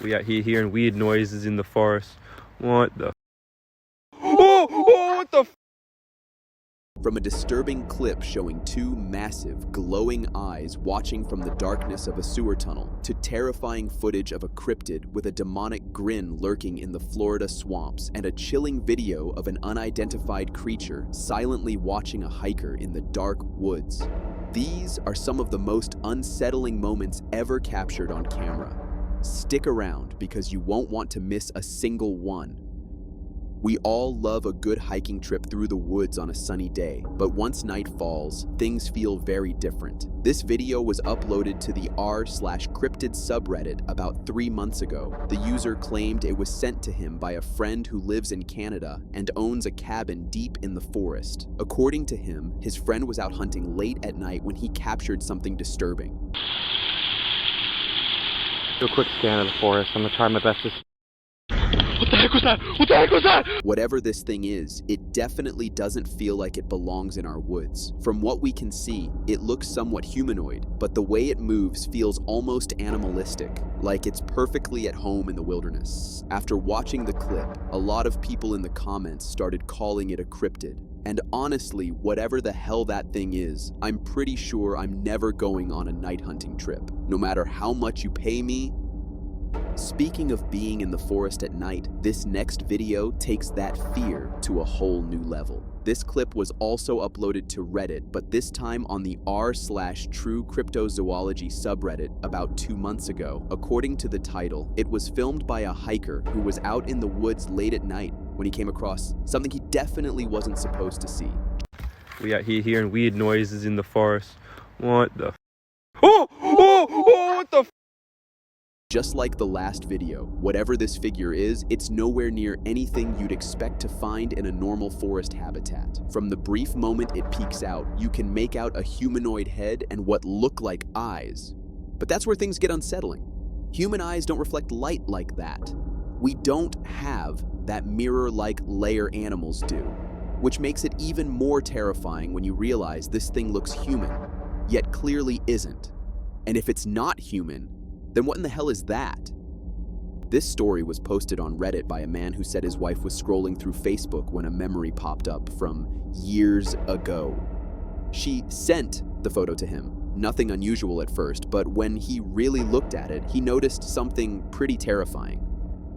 We out here hearing weird noises in the forest. What the? Oh, what the? From a disturbing clip showing two massive, glowing eyes watching from the darkness of a sewer tunnel, to terrifying footage of a cryptid with a demonic grin lurking in the Florida swamps, and a chilling video of an unidentified creature silently watching a hiker in the dark woods. These are some of the most unsettling moments ever captured on camera. Stick around because you won't want to miss a single one. We all love a good hiking trip through the woods on a sunny day, but once night falls, things feel very different. This video was uploaded to the r/cryptids subreddit about 3 months ago. The user claimed it was sent to him by a friend who lives in Canada and owns a cabin deep in the forest. According to him, his friend was out hunting late at night when he captured something disturbing. Do a quick scan of the forest. I'm gonna try my best to... What the heck was that? What the heck was that? Whatever this thing is, it definitely doesn't feel like it belongs in our woods. From what we can see, it looks somewhat humanoid, but the way it moves feels almost animalistic, like it's perfectly at home in the wilderness. After watching the clip, a lot of people in the comments started calling it a cryptid. And honestly, whatever the hell that thing is, I'm pretty sure I'm never going on a night hunting trip, no matter how much you pay me. Speaking of being in the forest at night, this next video takes that fear to a whole new level. This clip was also uploaded to Reddit, but this time on the r/true cryptozoology subreddit about 2 months ago. According to the title, it was filmed by a hiker who was out in the woods late at night when he came across something he definitely wasn't supposed to see. We out here hearing weird noises in the forest. What the? Oh, what the? Just like the last video, whatever this figure is, it's nowhere near anything you'd expect to find in a normal forest habitat. From the brief moment it peeks out, you can make out a humanoid head and what look like eyes. But that's where things get unsettling. Human eyes don't reflect light like that. We don't have that mirror-like layer animals do, which makes it even more terrifying when you realize this thing looks human, yet clearly isn't. And if it's not human, then what in the hell is that? This story was posted on Reddit by a man who said his wife was scrolling through Facebook when a memory popped up from years ago. She sent the photo to him. Nothing unusual at first, but when he really looked at it, he noticed something pretty terrifying.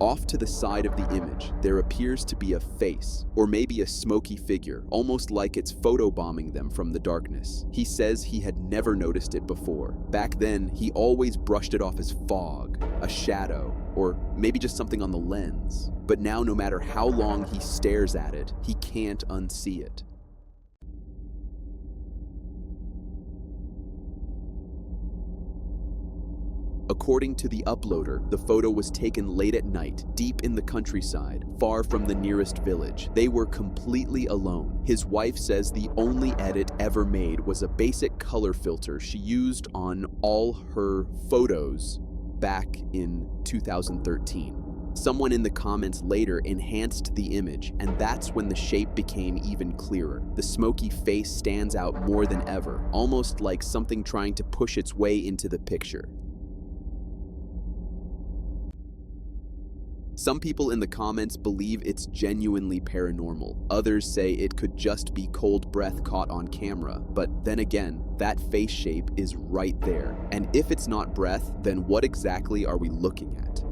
Off to the side of the image, there appears to be a face, or maybe a smoky figure, almost like it's photobombing them from the darkness. He says he had never noticed it before. Back then, he always brushed it off as fog, a shadow, or maybe just something on the lens. But now, no matter how long he stares at it, he can't unsee it. According to the uploader, the photo was taken late at night, deep in the countryside, far from the nearest village. They were completely alone. His wife says the only edit ever made was a basic color filter she used on all her photos back in 2013. Someone in the comments later enhanced the image, and that's when the shape became even clearer. The smoky face stands out more than ever, almost like something trying to push its way into the picture. Some people in the comments believe it's genuinely paranormal. Others say it could just be cold breath caught on camera. But then again, that face shape is right there. And if it's not breath, then what exactly are we looking at?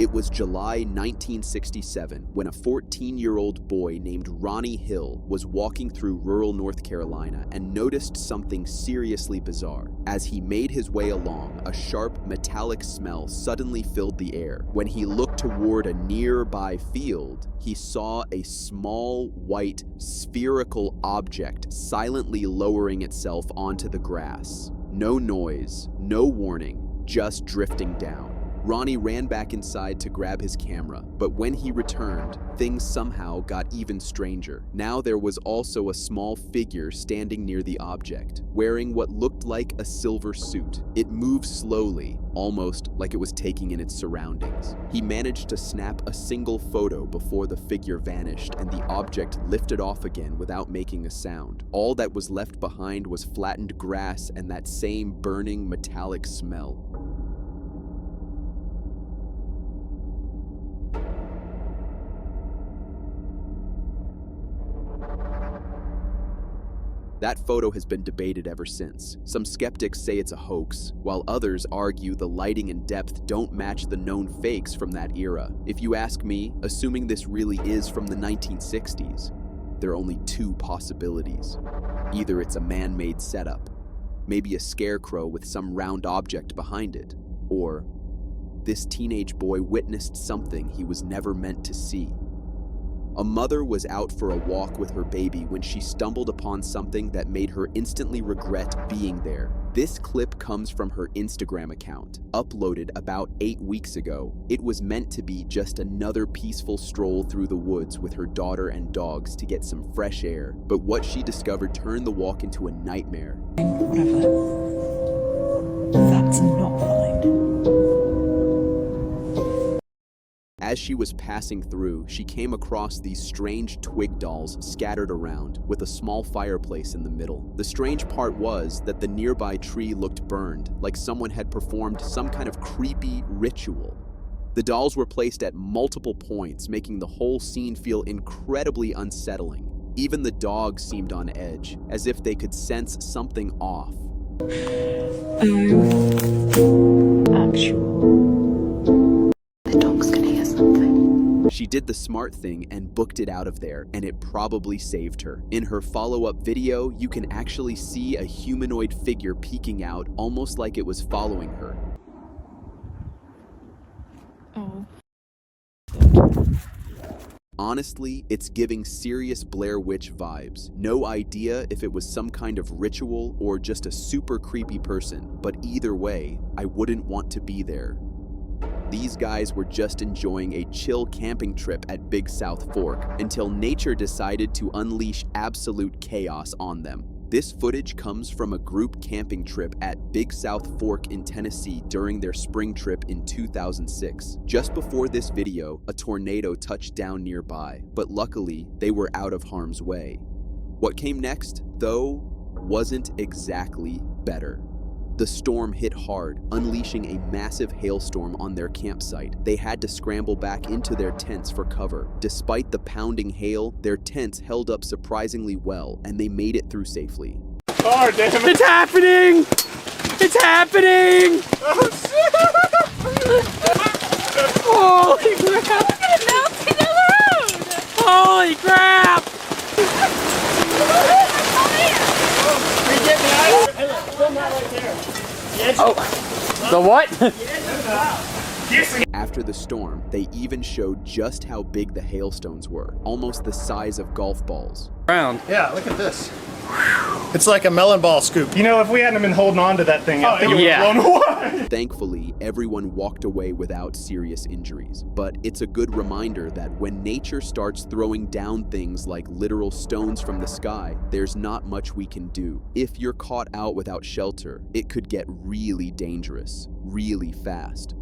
It was July 1967 when a 14-year-old boy named Ronnie Hill was walking through rural North Carolina and noticed something seriously bizarre. As he made his way along, a sharp metallic smell suddenly filled the air. When he looked toward a nearby field, he saw a small, white, spherical object silently lowering itself onto the grass. No noise, no warning, just drifting down. Ronnie ran back inside to grab his camera, but when he returned, things somehow got even stranger. Now there was also a small figure standing near the object, wearing what looked like a silver suit. It moved slowly, almost like it was taking in its surroundings. He managed to snap a single photo before the figure vanished and the object lifted off again without making a sound. All that was left behind was flattened grass and that same burning metallic smell. That photo has been debated ever since. Some skeptics say it's a hoax, while others argue the lighting and depth don't match the known fakes from that era. If you ask me, assuming this really is from the 1960s, there are only two possibilities. Either it's a man-made setup, maybe a scarecrow with some round object behind it, or this teenage boy witnessed something he was never meant to see. A mother was out for a walk with her baby when she stumbled upon something that made her instantly regret being there. This clip comes from her Instagram account, uploaded about 8 weeks ago. It was meant to be just another peaceful stroll through the woods with her daughter and dogs to get some fresh air, but what she discovered turned the walk into a nightmare. Whatever. That's not fine. As she was passing through, she came across these strange twig dolls scattered around, with a small fireplace in the middle. The strange part was that the nearby tree looked burned, like someone had performed some kind of creepy ritual. The dolls were placed at multiple points, making the whole scene feel incredibly unsettling. Even the dogs seemed on edge, as if they could sense something off. The dog's gonna hear something. She did the smart thing and booked it out of there, and it probably saved her. In her follow-up video, you can actually see a humanoid figure peeking out, almost like it was following her. Oh. Honestly, it's giving serious Blair Witch vibes. No idea if it was some kind of ritual or just a super creepy person, but either way, I wouldn't want to be there. These guys were just enjoying a chill camping trip at Big South Fork until nature decided to unleash absolute chaos on them. This footage comes from a group camping trip at Big South Fork in Tennessee during their spring trip in 2006. Just before this video, a tornado touched down nearby, but luckily, they were out of harm's way. What came next, though, wasn't exactly better. The storm hit hard, unleashing a massive hailstorm on their campsite. They had to scramble back into their tents for cover. Despite the pounding hail, their tents held up surprisingly well, and they made it through safely. Oh, damn it. It's happening! It's happening! Oh, holy crap! Holy crap! Oh, the what? After the storm, they even showed just how big the hailstones were, almost the size of golf balls. Round. Yeah, look at this. It's like a melon ball scoop. You know, if we hadn't been holding on to that thing, I think it would have blown away. Thankfully, everyone walked away without serious injuries. But it's a good reminder that when nature starts throwing down things like literal stones from the sky, there's not much we can do. If you're caught out without shelter, it could get really dangerous, really fast.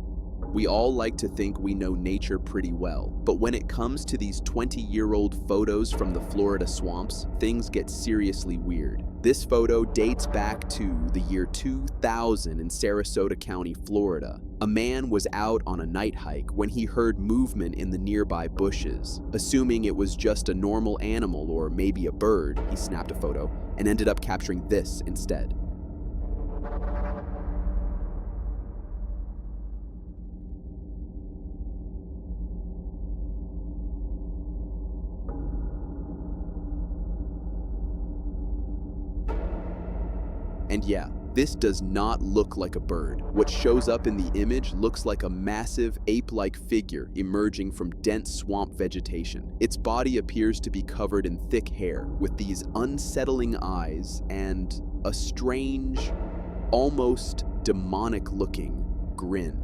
We all like to think we know nature pretty well, but when it comes to these 20-year-old photos from the Florida swamps, things get seriously weird. This photo dates back to the year 2000 in Sarasota County, Florida. A man was out on a night hike when he heard movement in the nearby bushes. Assuming it was just a normal animal or maybe a bird, he snapped a photo and ended up capturing this instead. And yeah, this does not look like a bird. What shows up in the image looks like a massive ape-like figure emerging from dense swamp vegetation. Its body appears to be covered in thick hair, with these unsettling eyes and a strange, almost demonic-looking grin.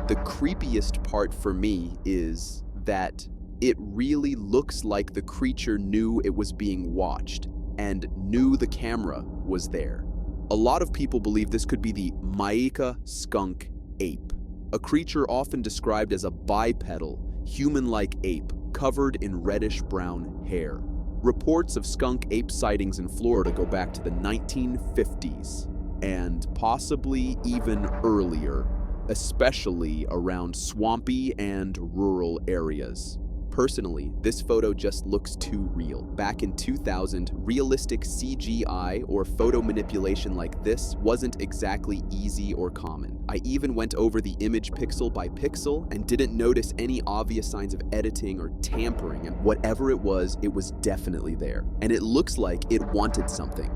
The creepiest part for me is that it really looks like the creature knew it was being watched and knew the camera was there. A lot of people believe this could be the Maika skunk ape, a creature often described as a bipedal, human-like ape covered in reddish-brown hair. Reports of skunk ape sightings in Florida go back to the 1950s, and possibly even earlier, especially around swampy and rural areas. Personally, this photo just looks too real. Back in 2000, realistic CGI or photo manipulation like this wasn't exactly easy or common. I even went over the image pixel by pixel and didn't notice any obvious signs of editing or tampering, and whatever it was definitely there. And it looks like it wanted something.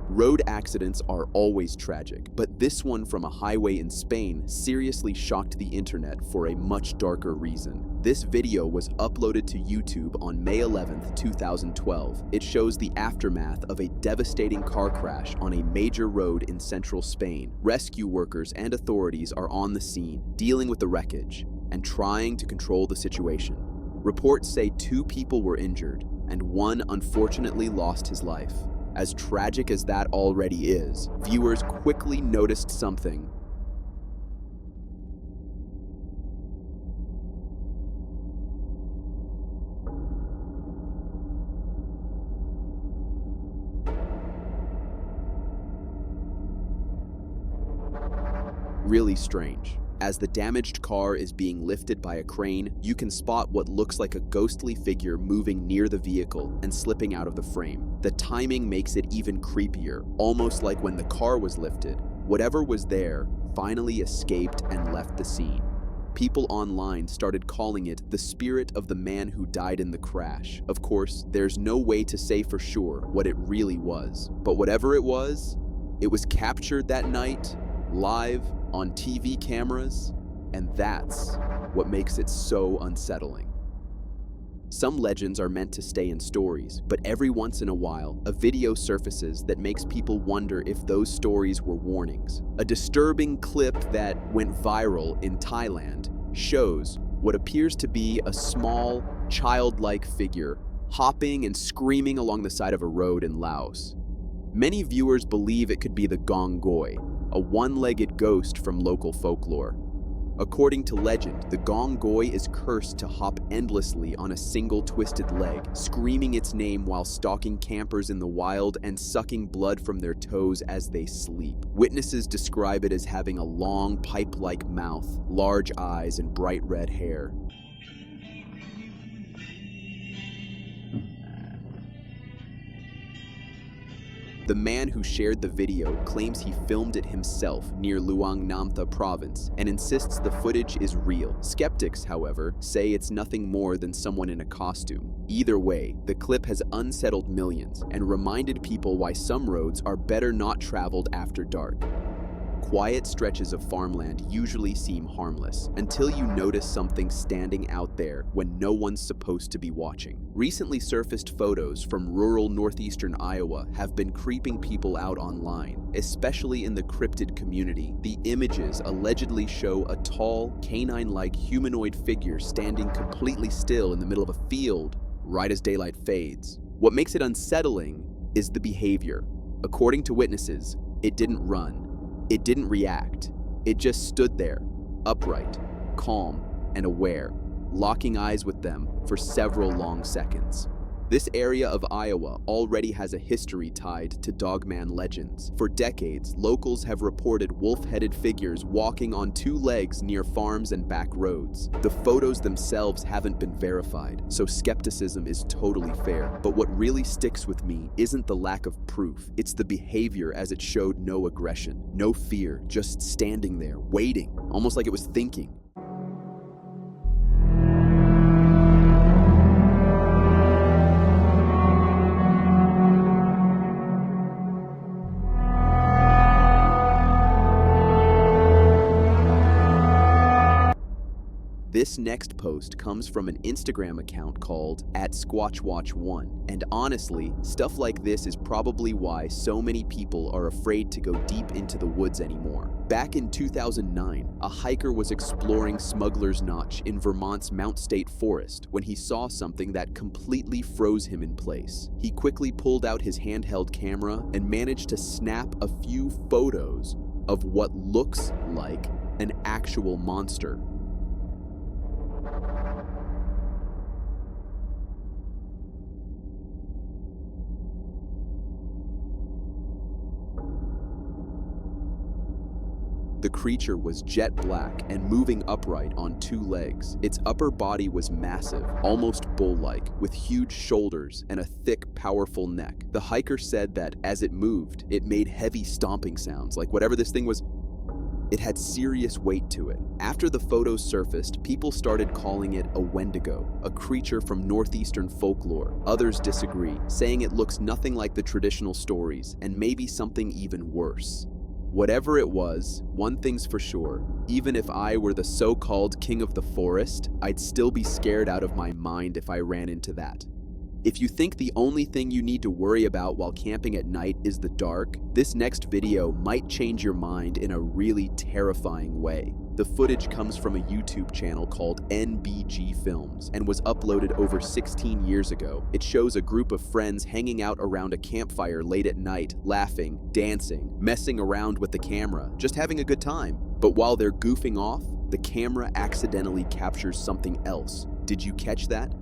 Road accidents are always tragic, but this one from a highway in Spain seriously shocked the internet for a much darker reason. This video was uploaded to YouTube on May 11th, 2012. It shows the aftermath of a devastating car crash on a major road in central Spain. Rescue workers and authorities are on the scene, dealing with the wreckage and trying to control the situation. Reports say 2 people were injured, and 1 unfortunately lost his life. As tragic as that already is, viewers quickly noticed something. Really strange. As the damaged car is being lifted by a crane, you can spot what looks like a ghostly figure moving near the vehicle and slipping out of the frame. The timing makes it even creepier, almost like when the car was lifted, whatever was there finally escaped and left the scene. People online started calling it the spirit of the man who died in the crash. Of course, there's no way to say for sure what it really was, but whatever it was captured that night, live, on TV cameras, and that's what makes it so unsettling. Some legends are meant to stay in stories, but every once in a while, a video surfaces that makes people wonder if those stories were warnings. A disturbing clip that went viral in Thailand shows what appears to be a small, childlike figure hopping and screaming along the side of a road in Laos. Many viewers believe it could be the Gong Goi, a one-legged ghost from local folklore. According to legend, the Gong Goi is cursed to hop endlessly on a single twisted leg, screaming its name while stalking campers in the wild and sucking blood from their toes as they sleep. Witnesses describe it as having a long, pipe-like mouth, large eyes, and bright red hair. The man who shared the video claims he filmed it himself near Luang Namtha province and insists the footage is real. Skeptics, however, say it's nothing more than someone in a costume. Either way, the clip has unsettled millions and reminded people why some roads are better not traveled after dark. Quiet stretches of farmland usually seem harmless until you notice something standing out there when no one's supposed to be watching. Recently surfaced photos from rural northeastern Iowa have been creeping people out online, especially in the cryptid community. The images allegedly show a tall, canine-like humanoid figure standing completely still in the middle of a field right as daylight fades. What makes it unsettling is the behavior. According to witnesses, it didn't run. It didn't react. It just stood there, upright, calm, and aware, locking eyes with them for several long seconds. This area of Iowa already has a history tied to dogman legends. For decades, locals have reported wolf-headed figures walking on 2 legs near farms and back roads. The photos themselves haven't been verified, so skepticism is totally fair. But what really sticks with me isn't the lack of proof, it's the behavior, as it showed no aggression, no fear, just standing there, waiting, almost like it was thinking. This next post comes from an Instagram account called @SquatchWatch1, and honestly, stuff like this is probably why so many people are afraid to go deep into the woods anymore. Back in 2009, a hiker was exploring Smuggler's Notch in Vermont's Mount State Forest when he saw something that completely froze him in place. He quickly pulled out his handheld camera and managed to snap a few photos of what looks like an actual monster. The creature was jet black and moving upright on two legs. Its upper body was massive, almost bull-like, with huge shoulders and a thick, powerful neck. The hiker said that as it moved, it made heavy stomping sounds, like whatever this thing was. It had serious weight to it. After the photos surfaced, people started calling it a Wendigo, a creature from northeastern folklore. Others disagree, saying it looks nothing like the traditional stories, and maybe something even worse. Whatever it was, one thing's for sure, even if I were the so-called king of the forest, I'd still be scared out of my mind if I ran into that. If you think the only thing you need to worry about while camping at night is the dark, this next video might change your mind in a really terrifying way. The footage comes from a YouTube channel called NBG Films and was uploaded over 16 years ago. It shows a group of friends hanging out around a campfire late at night, laughing, dancing, messing around with the camera, just having a good time. But while they're goofing off, the camera accidentally captures something else. Did you catch that?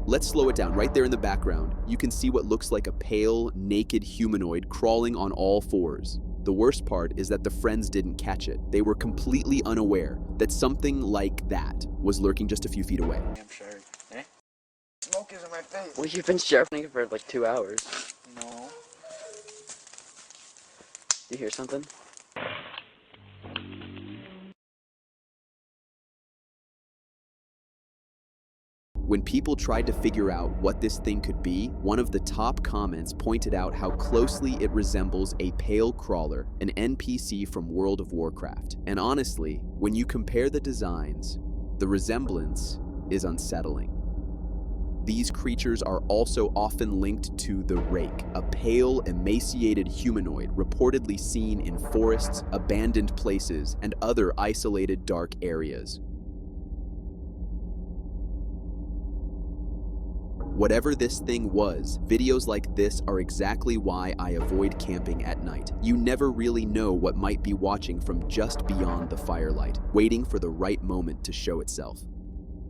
Let's slow it down. Right there in the background, you can see what looks like a pale, naked humanoid crawling on all fours. The worst part is that the friends didn't catch it. They were completely unaware that something like that was lurking just a few feet away. I'm sure. Eh? Smoke is in my face. Well, you've been sharpening it for like 2 hours. No. You hear something? When people tried to figure out what this thing could be, one of the top comments pointed out how closely it resembles a pale crawler, an NPC from World of Warcraft. And honestly, when you compare the designs, the resemblance is unsettling. These creatures are also often linked to the Rake, a pale, emaciated humanoid reportedly seen in forests, abandoned places, and other isolated dark areas. Whatever this thing was, videos like this are exactly why I avoid camping at night. You never really know what might be watching from just beyond the firelight, waiting for the right moment to show itself.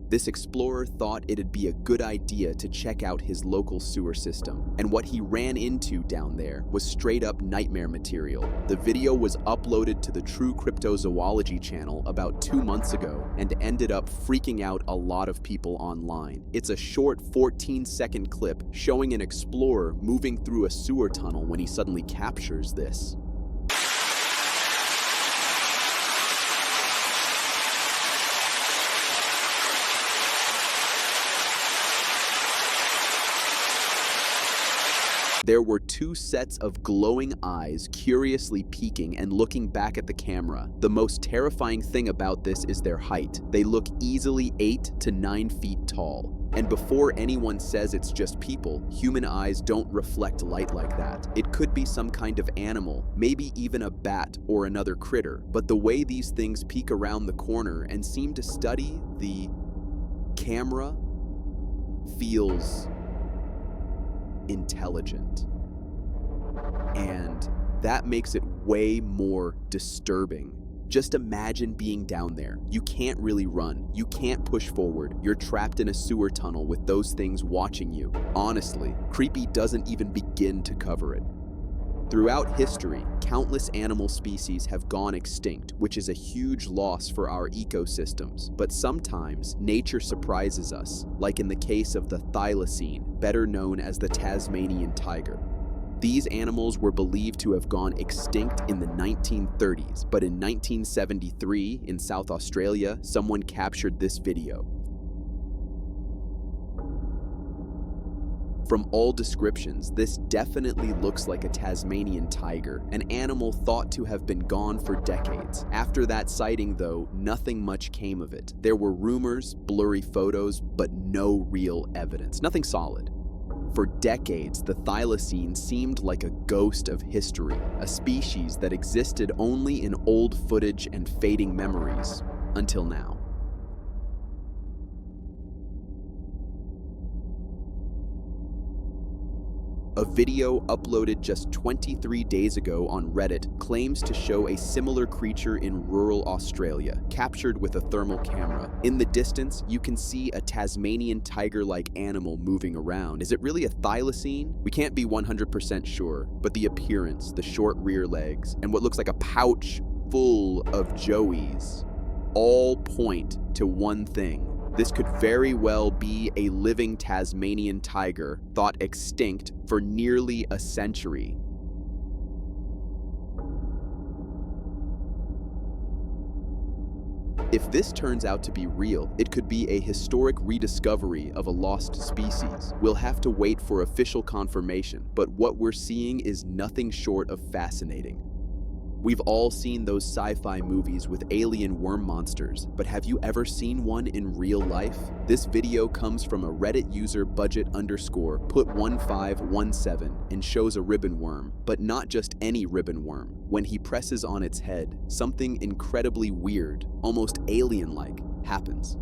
This explorer thought it'd be a good idea to check out his local sewer system, and what he ran into down there was straight up nightmare material. The video was uploaded to the True Cryptozoology channel about 2 months ago and ended up freaking out a lot of people online. It's a short 14-second clip showing an explorer moving through a sewer tunnel when he suddenly captures this. There were 2 sets of glowing eyes curiously peeking and looking back at the camera. The most terrifying thing about this is their height. They look easily 8 to 9 feet tall. And before anyone says it's just people, human eyes don't reflect light like that. It could be some kind of animal, maybe even a bat or another critter. But the way these things peek around the corner and seem to study the camera feels intelligent. And that makes it way more disturbing. Just imagine being down there. You can't really run. You can't push forward. You're trapped in a sewer tunnel with those things watching you. Honestly, creepy doesn't even begin to cover it. Throughout history, countless animal species have gone extinct, which is a huge loss for our ecosystems. But sometimes, nature surprises us, like in the case of the thylacine, better known as the Tasmanian tiger. These animals were believed to have gone extinct in the 1930s, but in 1973, in South Australia, someone captured this video. From all descriptions, this definitely looks like a Tasmanian tiger, an animal thought to have been gone for decades. After that sighting, though, nothing much came of it. There were rumors, blurry photos, but no real evidence, nothing solid. For decades, the thylacine seemed like a ghost of history, a species that existed only in old footage and fading memories, until now. A video uploaded just 23 days ago on Reddit claims to show a similar creature in rural Australia, captured with a thermal camera. In the distance, you can see a Tasmanian tiger-like animal moving around. Is it really a thylacine? We can't be 100% sure, but the appearance, the short rear legs, and what looks like a pouch full of joeys. All point to one thing. This could very well be a living Tasmanian tiger thought extinct for nearly a century. If this turns out to be real, it could be a historic rediscovery of a lost species. We'll have to wait for official confirmation, but what we're seeing is nothing short of fascinating. We've all seen those sci-fi movies with alien worm monsters, but have you ever seen one in real life? This video comes from a Reddit user budget_put1517 and shows a ribbon worm, but not just any ribbon worm. When he presses on its head, something incredibly weird, almost alien-like, happens.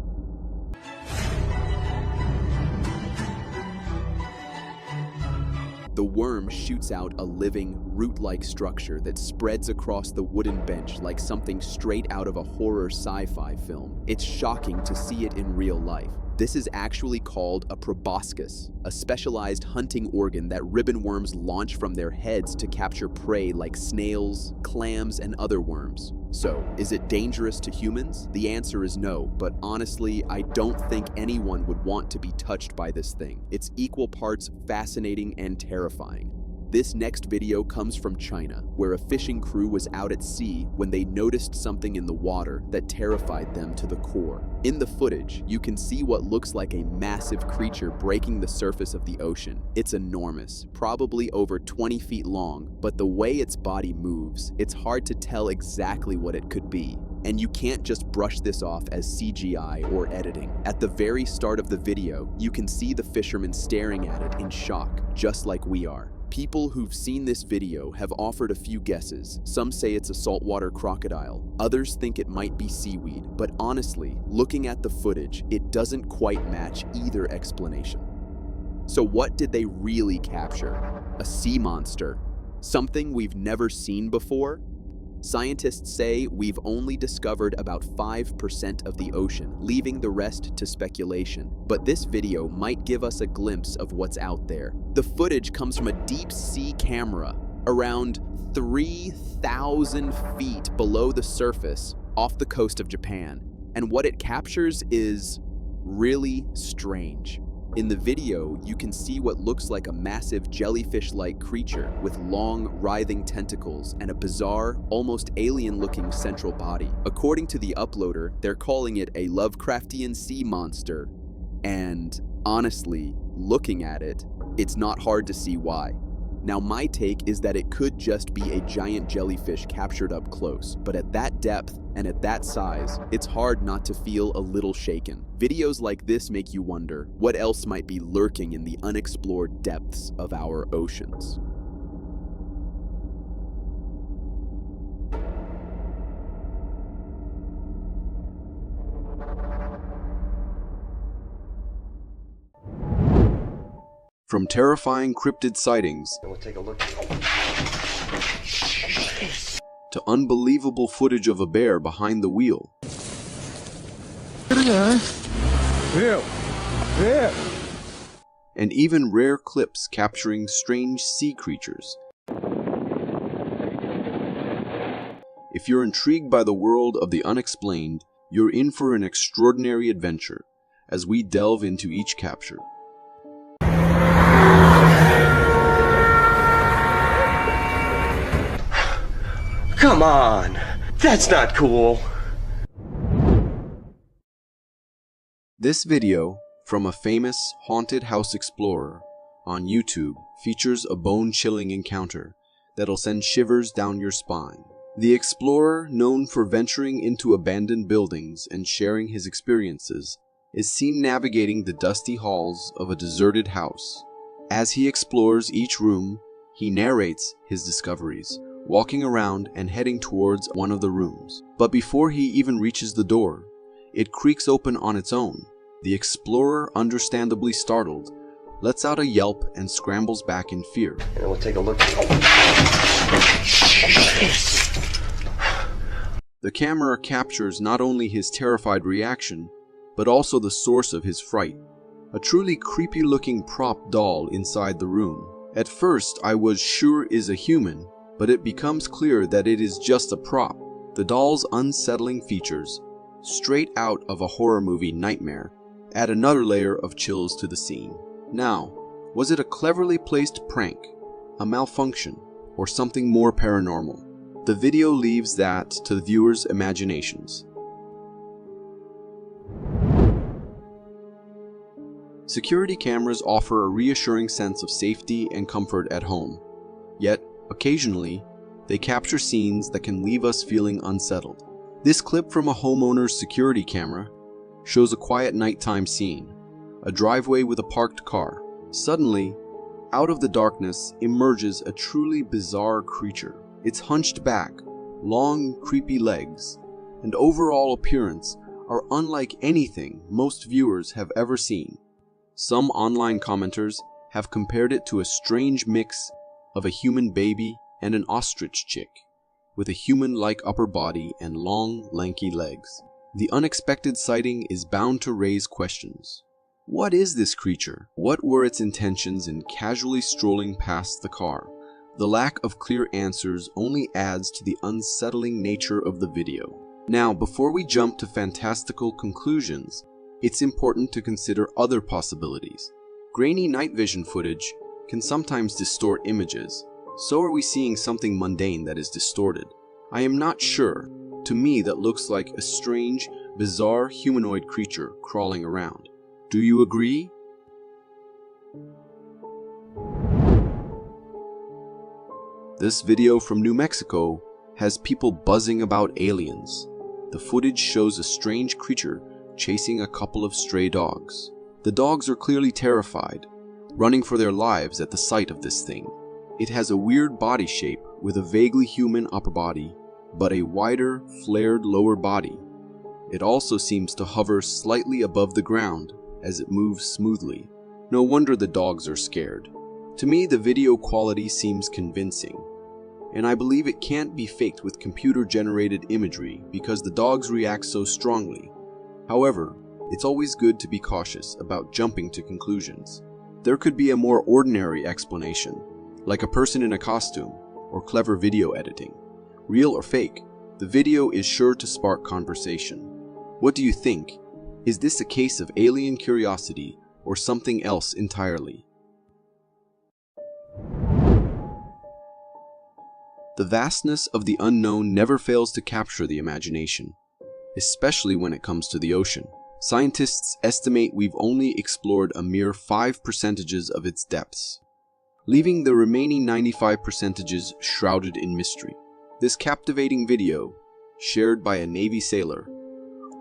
The worm shoots out a living, root-like structure that spreads across the wooden bench like something straight out of a horror sci-fi film. It's shocking to see it in real life. This is actually called a proboscis, a specialized hunting organ that ribbon worms launch from their heads to capture prey like snails, clams, and other worms. So, is it dangerous to humans? The answer is no, but honestly, I don't think anyone would want to be touched by this thing. It's equal parts fascinating and terrifying. This next video comes from China, where a fishing crew was out at sea when they noticed something in the water that terrified them to the core. In the footage, you can see what looks like a massive creature breaking the surface of the ocean. It's enormous, probably over 20 feet long, but the way its body moves, it's hard to tell exactly what it could be. And you can't just brush this off as CGI or editing. At the very start of the video, you can see the fisherman staring at it in shock, just like we are. People who've seen this video have offered a few guesses. Some say it's a saltwater crocodile. Others think it might be seaweed. But honestly, looking at the footage, it doesn't quite match either explanation. So what did they really capture? A sea monster? Something we've never seen before? Scientists say we've only discovered about 5% of the ocean, leaving the rest to speculation. But this video might give us a glimpse of what's out there. The footage comes from a deep sea camera, around 3,000 feet below the surface off the coast of Japan. And what it captures is really strange. In the video, you can see what looks like a massive jellyfish-like creature with long, writhing tentacles and a bizarre, almost alien-looking central body. According to the uploader, they're calling it a Lovecraftian sea monster, and honestly, looking at it, it's not hard to see why. Now, my take is that it could just be a giant jellyfish captured up close, but at that depth and at that size, it's hard not to feel a little shaken. Videos like this make you wonder what else might be lurking in the unexplored depths of our oceans. From terrifying cryptid sightings We'll take a look. to unbelievable footage of a bear behind the wheel, and even rare clips capturing strange sea creatures. If you're intrigued by the world of the unexplained, you're in for an extraordinary adventure as we delve into each capture. Come on, that's not cool. This video, from a famous haunted house explorer on YouTube, features a bone-chilling encounter that'll send shivers down your spine. The explorer, known for venturing into abandoned buildings and sharing his experiences, is seen navigating the dusty halls of a deserted house. As he explores each room, he narrates his discoveries, walking around and heading towards one of the rooms. But before he even reaches the door, it creaks open on its own. The explorer, understandably startled, lets out a yelp and scrambles back in fear. And we'll take a look. The camera captures not only his terrified reaction, but also the source of his fright. A truly creepy-looking prop doll inside the room. At first, I was sure is a human, but it becomes clear that it is just a prop. The doll's unsettling features, straight out of a horror movie nightmare, add another layer of chills to the scene. Now, was it a cleverly placed prank, a malfunction, or something more paranormal? The video leaves that to the viewer's imaginations. Security cameras offer a reassuring sense of safety and comfort at home. Yet, occasionally, they capture scenes that can leave us feeling unsettled. This clip from a homeowner's security camera shows a quiet nighttime scene, a driveway with a parked car. Suddenly, out of the darkness emerges a truly bizarre creature. Its hunched back, long, creepy legs, and overall appearance are unlike anything most viewers have ever seen. Some online commenters have compared it to a strange mix of a human baby and an ostrich chick, with a human-like upper body and long, lanky legs. The unexpected sighting is bound to raise questions. What is this creature? What were its intentions in casually strolling past the car? The lack of clear answers only adds to the unsettling nature of the video. Now, before we jump to fantastical conclusions, it's important to consider other possibilities. Grainy night vision footage can sometimes distort images. So are we seeing something mundane that is distorted? I am not sure. To me, that looks like a strange, bizarre humanoid creature crawling around. Do you agree? This video from New Mexico has people buzzing about aliens. The footage shows a strange creature chasing a couple of stray dogs. The dogs are clearly terrified, running for their lives at the sight of this thing. It has a weird body shape with a vaguely human upper body, but a wider, flared lower body. It also seems to hover slightly above the ground as it moves smoothly. No wonder the dogs are scared. To me, the video quality seems convincing, and I believe it can't be faked with computer-generated imagery because the dogs react so strongly. However, it's always good to be cautious about jumping to conclusions. There could be a more ordinary explanation, like a person in a costume or clever video editing. Real or fake, the video is sure to spark conversation. What do you think? Is this a case of alien curiosity or something else entirely? The vastness of the unknown never fails to capture the imagination, especially when it comes to the ocean. Scientists estimate we've only explored a mere 5% of its depths, leaving the remaining 95% shrouded in mystery. This captivating video, shared by a Navy sailor,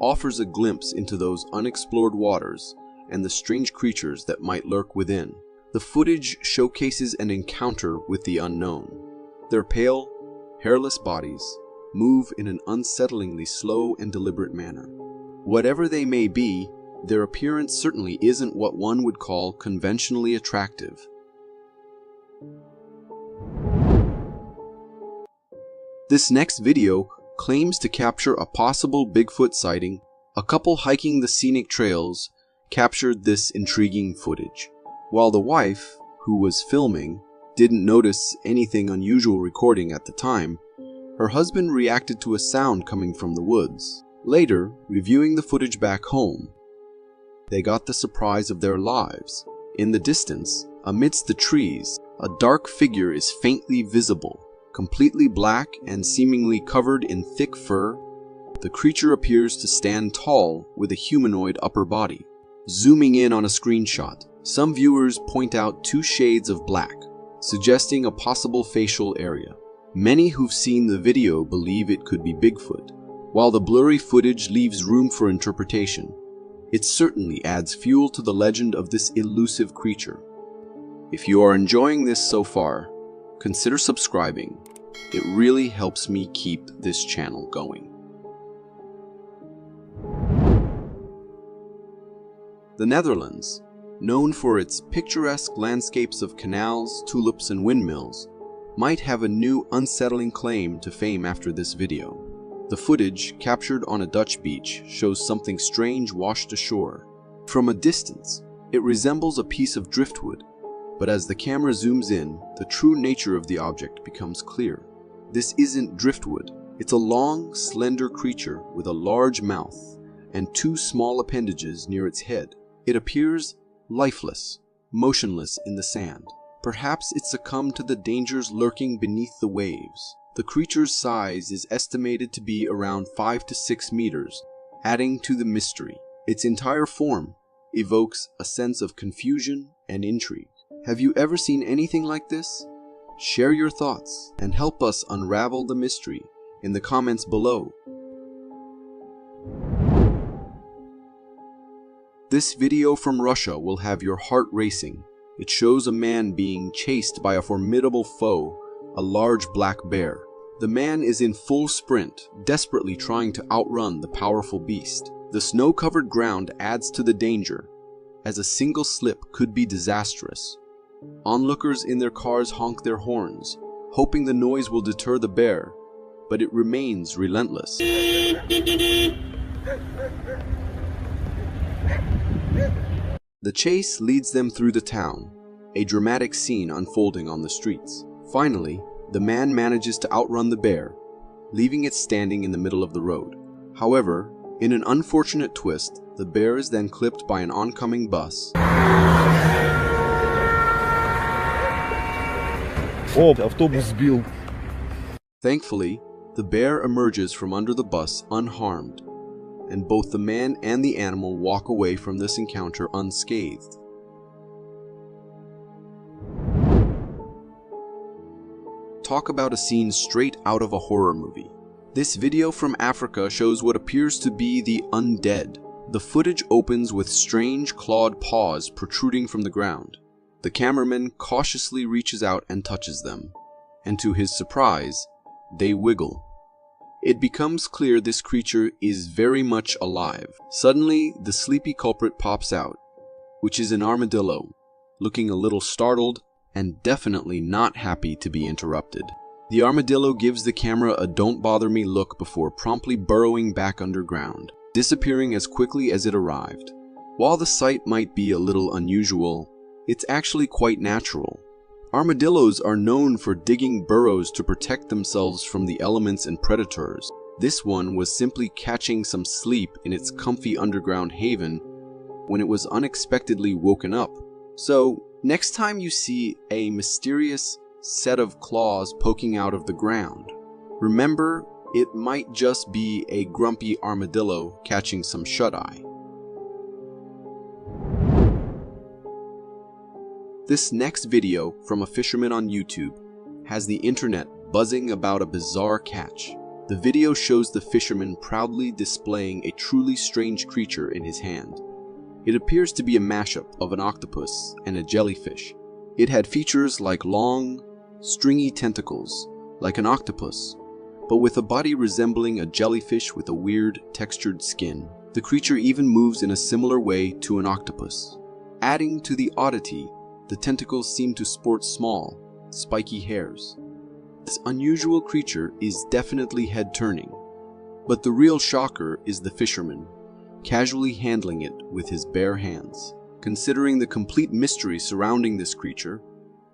offers a glimpse into those unexplored waters and the strange creatures that might lurk within. The footage showcases an encounter with the unknown. Their pale, hairless bodies move in an unsettlingly slow and deliberate manner. Whatever they may be, their appearance certainly isn't what one would call conventionally attractive. This next video claims to capture a possible Bigfoot sighting. A couple hiking the scenic trails captured this intriguing footage. While the wife, who was filming, didn't notice anything unusual recording at the time, her husband reacted to a sound coming from the woods. Later, reviewing the footage back home, they got the surprise of their lives. In the distance, amidst the trees, a dark figure is faintly visible. Completely black and seemingly covered in thick fur, the creature appears to stand tall with a humanoid upper body. Zooming in on a screenshot, some viewers point out 2 shades of black, suggesting a possible facial area. Many who've seen the video believe it could be Bigfoot. While the blurry footage leaves room for interpretation, it certainly adds fuel to the legend of this elusive creature. If you are enjoying this so far, consider subscribing. It really helps me keep this channel going. The Netherlands, known for its picturesque landscapes of canals, tulips, and windmills, might have a new unsettling claim to fame after this video. The footage, captured on a Dutch beach, shows something strange washed ashore. From a distance, it resembles a piece of driftwood, but as the camera zooms in, the true nature of the object becomes clear. This isn't driftwood, It's a long, slender creature with a large mouth and two small appendages near its head. It appears lifeless, motionless in the sand. Perhaps it succumbed to the dangers lurking beneath the waves. The creature's size is estimated to be around 5 to 6 meters, adding to the mystery. Its entire form evokes a sense of confusion and intrigue. Have you ever seen anything like this? Share your thoughts and help us unravel the mystery in the comments below. This video from Russia will have your heart racing. It shows a man being chased by a formidable foe, a large black bear. The man is in full sprint, desperately trying to outrun the powerful beast. The snow-covered ground adds to the danger, as a single slip could be disastrous. Onlookers in their cars honk their horns, hoping the noise will deter the bear, but it remains relentless. The chase leads them through the town, a dramatic scene unfolding on the streets. Finally, the man manages to outrun the bear, leaving it standing in the middle of the road. However, in an unfortunate twist, the bear is then clipped by an oncoming bus. Thankfully, the bear emerges from under the bus unharmed, and both the man and the animal walk away from this encounter unscathed. Talk about a scene straight out of a horror movie. This video from Africa shows what appears to be the undead. The footage opens with strange clawed paws protruding from the ground. The cameraman cautiously reaches out and touches them, and to his surprise, they wiggle. It becomes clear this creature is very much alive. Suddenly, the sleepy culprit pops out, which is an armadillo, looking a little startled and definitely not happy to be interrupted. The armadillo gives the camera a "don't bother me" look before promptly burrowing back underground, disappearing as quickly as it arrived. While the sight might be a little unusual, it's actually quite natural. Armadillos are known for digging burrows to protect themselves from the elements and predators. This one was simply catching some sleep in its comfy underground haven when it was unexpectedly woken up. So, next time you see a mysterious set of claws poking out of the ground, remember it might just be a grumpy armadillo catching some shut-eye. This next video from a fisherman on YouTube has the internet buzzing about a bizarre catch. The video shows the fisherman proudly displaying a truly strange creature in his hand. It appears to be a mashup of an octopus and a jellyfish. It had features like long, stringy tentacles, like an octopus, but with a body resembling a jellyfish with a weird, textured skin. The creature even moves in a similar way to an octopus. Adding to the oddity, the tentacles seem to sport small, spiky hairs. This unusual creature is definitely head-turning, but the real shocker is the fisherman, casually handling it with his bare hands. Considering the complete mystery surrounding this creature,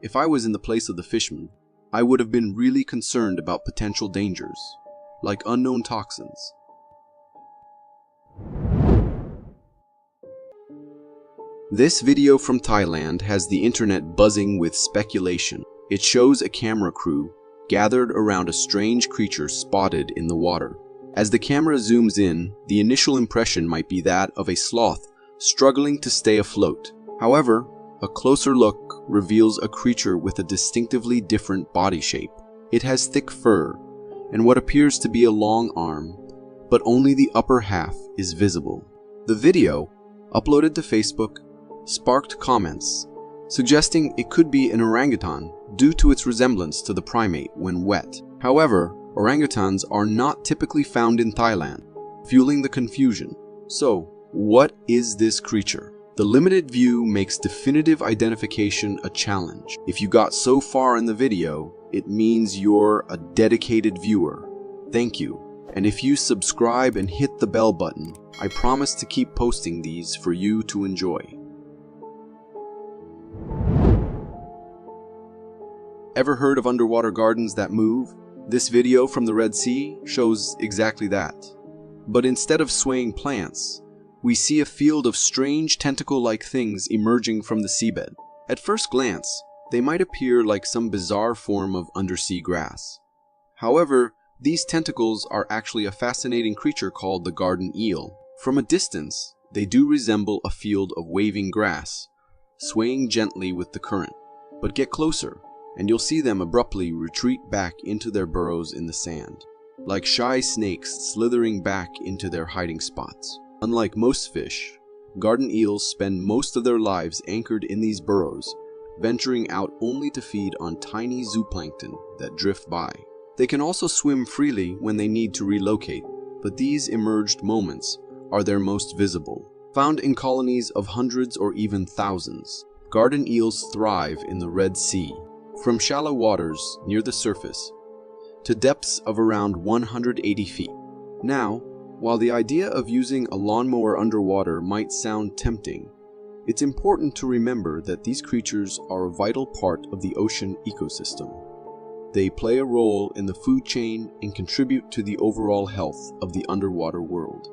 if I was in the place of the fisherman, I would have been really concerned about potential dangers, like unknown toxins. This video from Thailand has the internet buzzing with speculation. It shows a camera crew gathered around a strange creature spotted in the water. As the camera zooms in, the initial impression might be that of a sloth struggling to stay afloat. However, a closer look reveals a creature with a distinctively different body shape. It has thick fur and what appears to be a long arm, but only the upper half is visible. The video, uploaded to Facebook, sparked comments, suggesting it could be an orangutan due to its resemblance to the primate when wet. However, orangutans are not typically found in Thailand, fueling the confusion. So, what is this creature? The limited view makes definitive identification a challenge. If you got so far in the video, it means you're a dedicated viewer. Thank you. And if you subscribe and hit the bell button, I promise to keep posting these for you to enjoy. Ever heard of underwater gardens that move? This video from the Red Sea shows exactly that. But instead of swaying plants, we see a field of strange tentacle-like things emerging from the seabed. At first glance, they might appear like some bizarre form of undersea grass. However, these tentacles are actually a fascinating creature called the garden eel. From a distance, they do resemble a field of waving grass, swaying gently with the current. But get closer, and you'll see them abruptly retreat back into their burrows in the sand, like shy snakes slithering back into their hiding spots. Unlike most fish, garden eels spend most of their lives anchored in these burrows, venturing out only to feed on tiny zooplankton that drift by. They can also swim freely when they need to relocate, but these emerged moments are their most visible. Found in colonies of hundreds or even thousands, garden eels thrive in the Red Sea, from shallow waters near the surface to depths of around 180 feet. Now, while the idea of using a lawnmower underwater might sound tempting, it's important to remember that these creatures are a vital part of the ocean ecosystem. They play a role in the food chain and contribute to the overall health of the underwater world.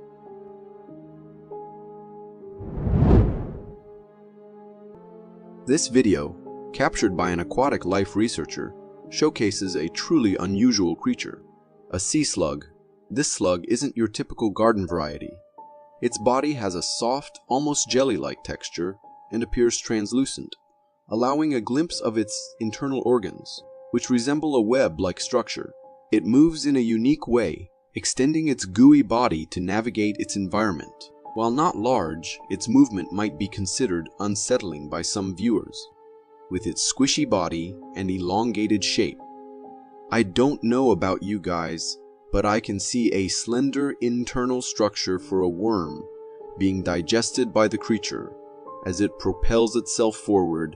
This video, captured by an aquatic life researcher, showcases a truly unusual creature, a sea slug. This slug isn't your typical garden variety. Its body has a soft, almost jelly-like texture and appears translucent, allowing a glimpse of its internal organs, which resemble a web-like structure. It moves in a unique way, extending its gooey body to navigate its environment. While not large, its movement might be considered unsettling by some viewers, with its squishy body and elongated shape. I don't know about you guys, but I can see a slender internal structure for a worm being digested by the creature. As it propels itself forward,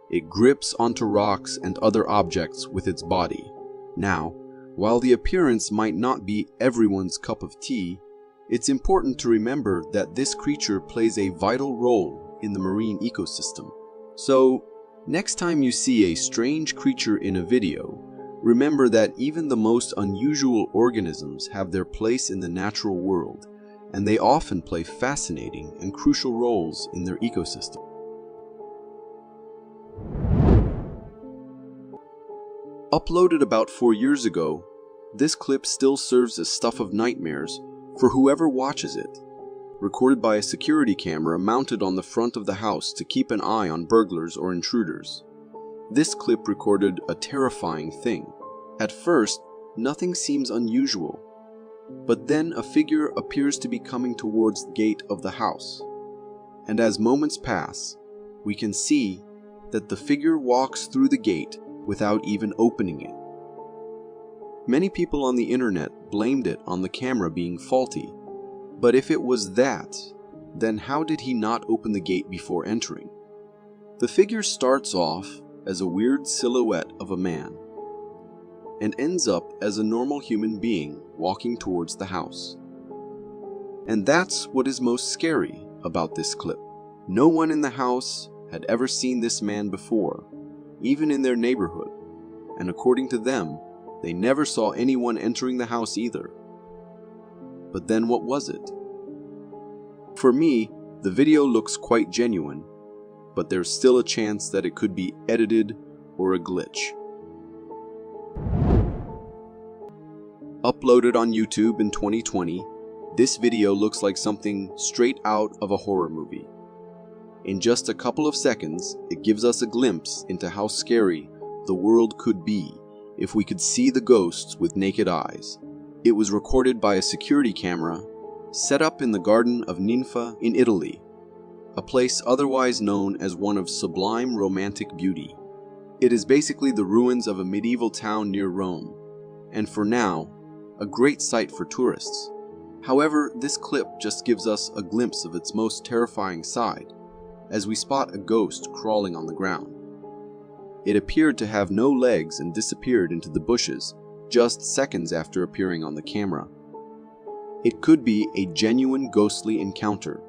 it grips onto rocks and other objects with its body. Now, while the appearance might not be everyone's cup of tea, it's important to remember that this creature plays a vital role in the marine ecosystem. So, next time you see a strange creature in a video, remember that even the most unusual organisms have their place in the natural world, and they often play fascinating and crucial roles in their ecosystem. Uploaded about 4 years ago, this clip still serves as stuff of nightmares for whoever watches it. Recorded by a security camera mounted on the front of the house to keep an eye on burglars or intruders. This clip recorded a terrifying thing. At first, nothing seems unusual, but then a figure appears to be coming towards the gate of the house. And as moments pass, we can see that the figure walks through the gate without even opening it. Many people on the internet blamed it on the camera being faulty, but if it was that, then how did he not open the gate before entering? The figure starts off as a weird silhouette of a man, and ends up as a normal human being walking towards the house. And that's what is most scary about this clip. No one in the house had ever seen this man before, even in their neighborhood, and according to them, they never saw anyone entering the house either. But then what was it? For me, the video looks quite genuine, but there's still a chance that it could be edited or a glitch. Uploaded on YouTube in 2020, this video looks like something straight out of a horror movie. In just a couple of seconds, it gives us a glimpse into how scary the world could be if we could see the ghosts with naked eyes. It was recorded by a security camera set up in the Garden of Ninfa in Italy, a place otherwise known as one of sublime romantic beauty. It is basically the ruins of a medieval town near Rome, and for now, a great sight for tourists. However, this clip just gives us a glimpse of its most terrifying side, as we spot a ghost crawling on the ground. It appeared to have no legs and disappeared into the bushes just seconds after appearing on the camera. It could be a genuine ghostly encounter,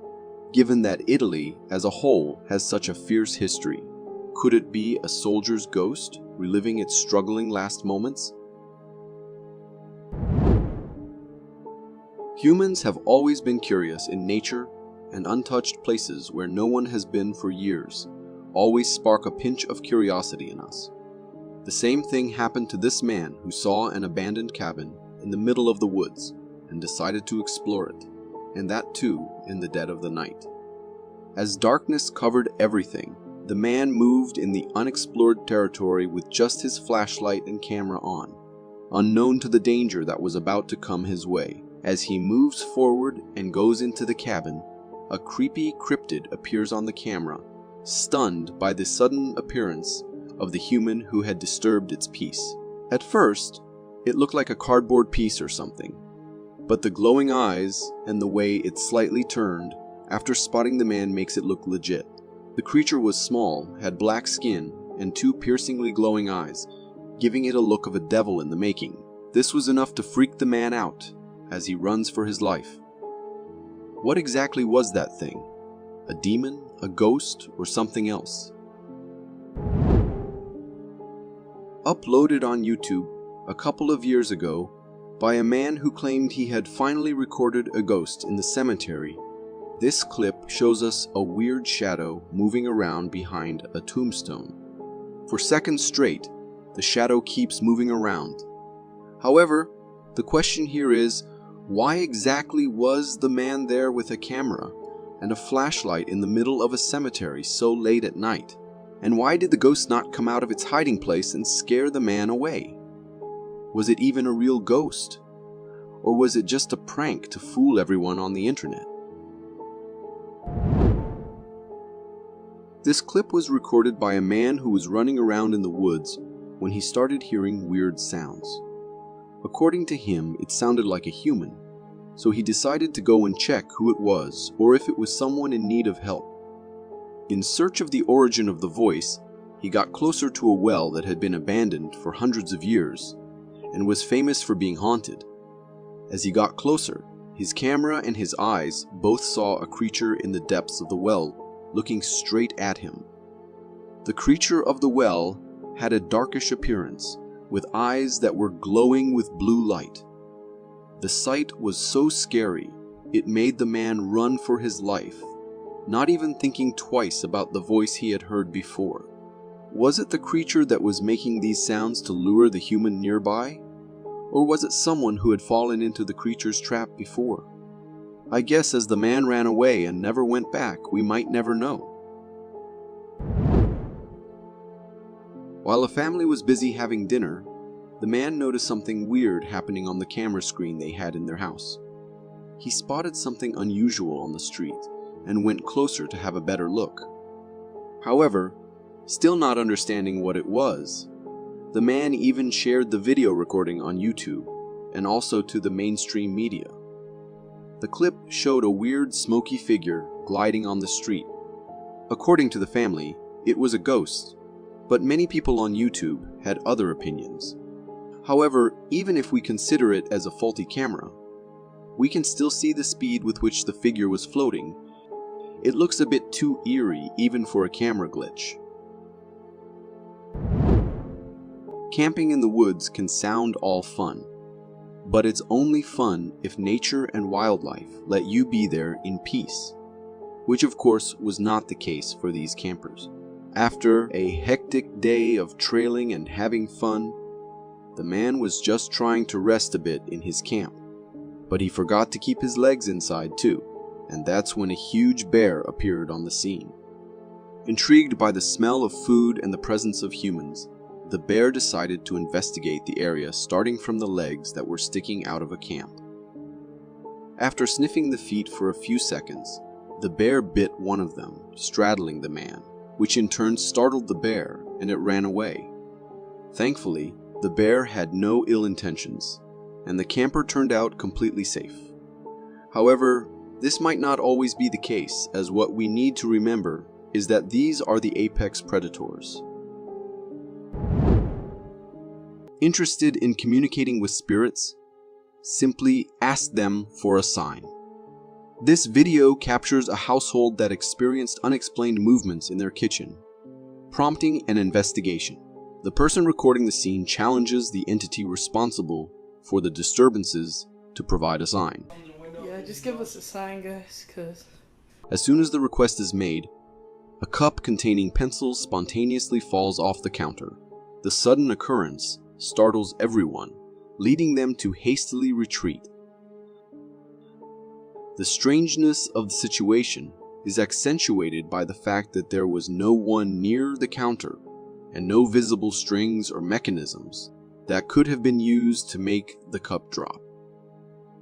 given that Italy as a whole has such a fierce history. Could it be a soldier's ghost reliving its struggling last moments? Humans have always been curious in nature, and untouched places where no one has been for years always spark a pinch of curiosity in us. The same thing happened to this man who saw an abandoned cabin in the middle of the woods and decided to explore it, and that too in the dead of the night. As darkness covered everything, the man moved in the unexplored territory with just his flashlight and camera on, unknown to the danger that was about to come his way. As he moves forward and goes into the cabin, a creepy cryptid appears on the camera, stunned by the sudden appearance of the human who had disturbed its peace. At first, it looked like a cardboard piece or something, but the glowing eyes and the way it slightly turned after spotting the man makes it look legit. The creature was small, had black skin, and 2 piercingly glowing eyes, giving it a look of a devil in the making. This was enough to freak the man out as he runs for his life. What exactly was that thing? A demon, a ghost, or something else? Uploaded on YouTube a couple of years ago by a man who claimed he had finally recorded a ghost in the cemetery, this clip shows us a weird shadow moving around behind a tombstone. For seconds straight, the shadow keeps moving around. However, the question here is, why exactly was the man there with a camera and a flashlight in the middle of a cemetery so late at night? And why did the ghost not come out of its hiding place and scare the man away? Was it even a real ghost? Or was it just a prank to fool everyone on the internet? This clip was recorded by a man who was running around in the woods when he started hearing weird sounds. According to him, it sounded like a human, so he decided to go and check who it was or if it was someone in need of help. In search of the origin of the voice, he got closer to a well that had been abandoned for hundreds of years and was famous for being haunted. As he got closer, his camera and his eyes both saw a creature in the depths of the well, looking straight at him. The creature of the well had a darkish appearance, with eyes that were glowing with blue light. The sight was so scary, it made the man run for his life, not even thinking twice about the voice he had heard before. Was it the creature that was making these sounds to lure the human nearby? Or was it someone who had fallen into the creature's trap before? I guess as the man ran away and never went back, we might never know. While a family was busy having dinner, the man noticed something weird happening on the camera screen they had in their house. He spotted something unusual on the street and went closer to have a better look. However, still not understanding what it was, the man even shared the video recording on YouTube and also to the mainstream media. The clip showed a weird smoky figure gliding on the street. According to the family, it was a ghost, but many people on YouTube had other opinions. However, even if we consider it as a faulty camera, we can still see the speed with which the figure was floating. It looks a bit too eerie even for a camera glitch. Camping in the woods can sound all fun, but it's only fun if nature and wildlife let you be there in peace, which of course was not the case for these campers. After a hectic day of trailing and having fun, the man was just trying to rest a bit in his camp, but he forgot to keep his legs inside too, and that's when a huge bear appeared on the scene. Intrigued by the smell of food and the presence of humans, the bear decided to investigate the area starting from the legs that were sticking out of a camp. After sniffing the feet for a few seconds, the bear bit one of them, straddling the man, which in turn startled the bear and it ran away. Thankfully, the bear had no ill intentions, and the camper turned out completely safe. However, this might not always be the case, as what we need to remember is that these are the apex predators. Interested in communicating with spirits? Simply ask them for a sign. This video captures a household that experienced unexplained movements in their kitchen, prompting an investigation. The person recording the scene challenges the entity responsible for the disturbances to provide a sign. just give us a sign, guys, cause... As soon as the request is made, a cup containing pencils spontaneously falls off the counter. The sudden occurrence startles everyone, leading them to hastily retreat. The strangeness of the situation is accentuated by the fact that there was no one near the counter and no visible strings or mechanisms that could have been used to make the cup drop.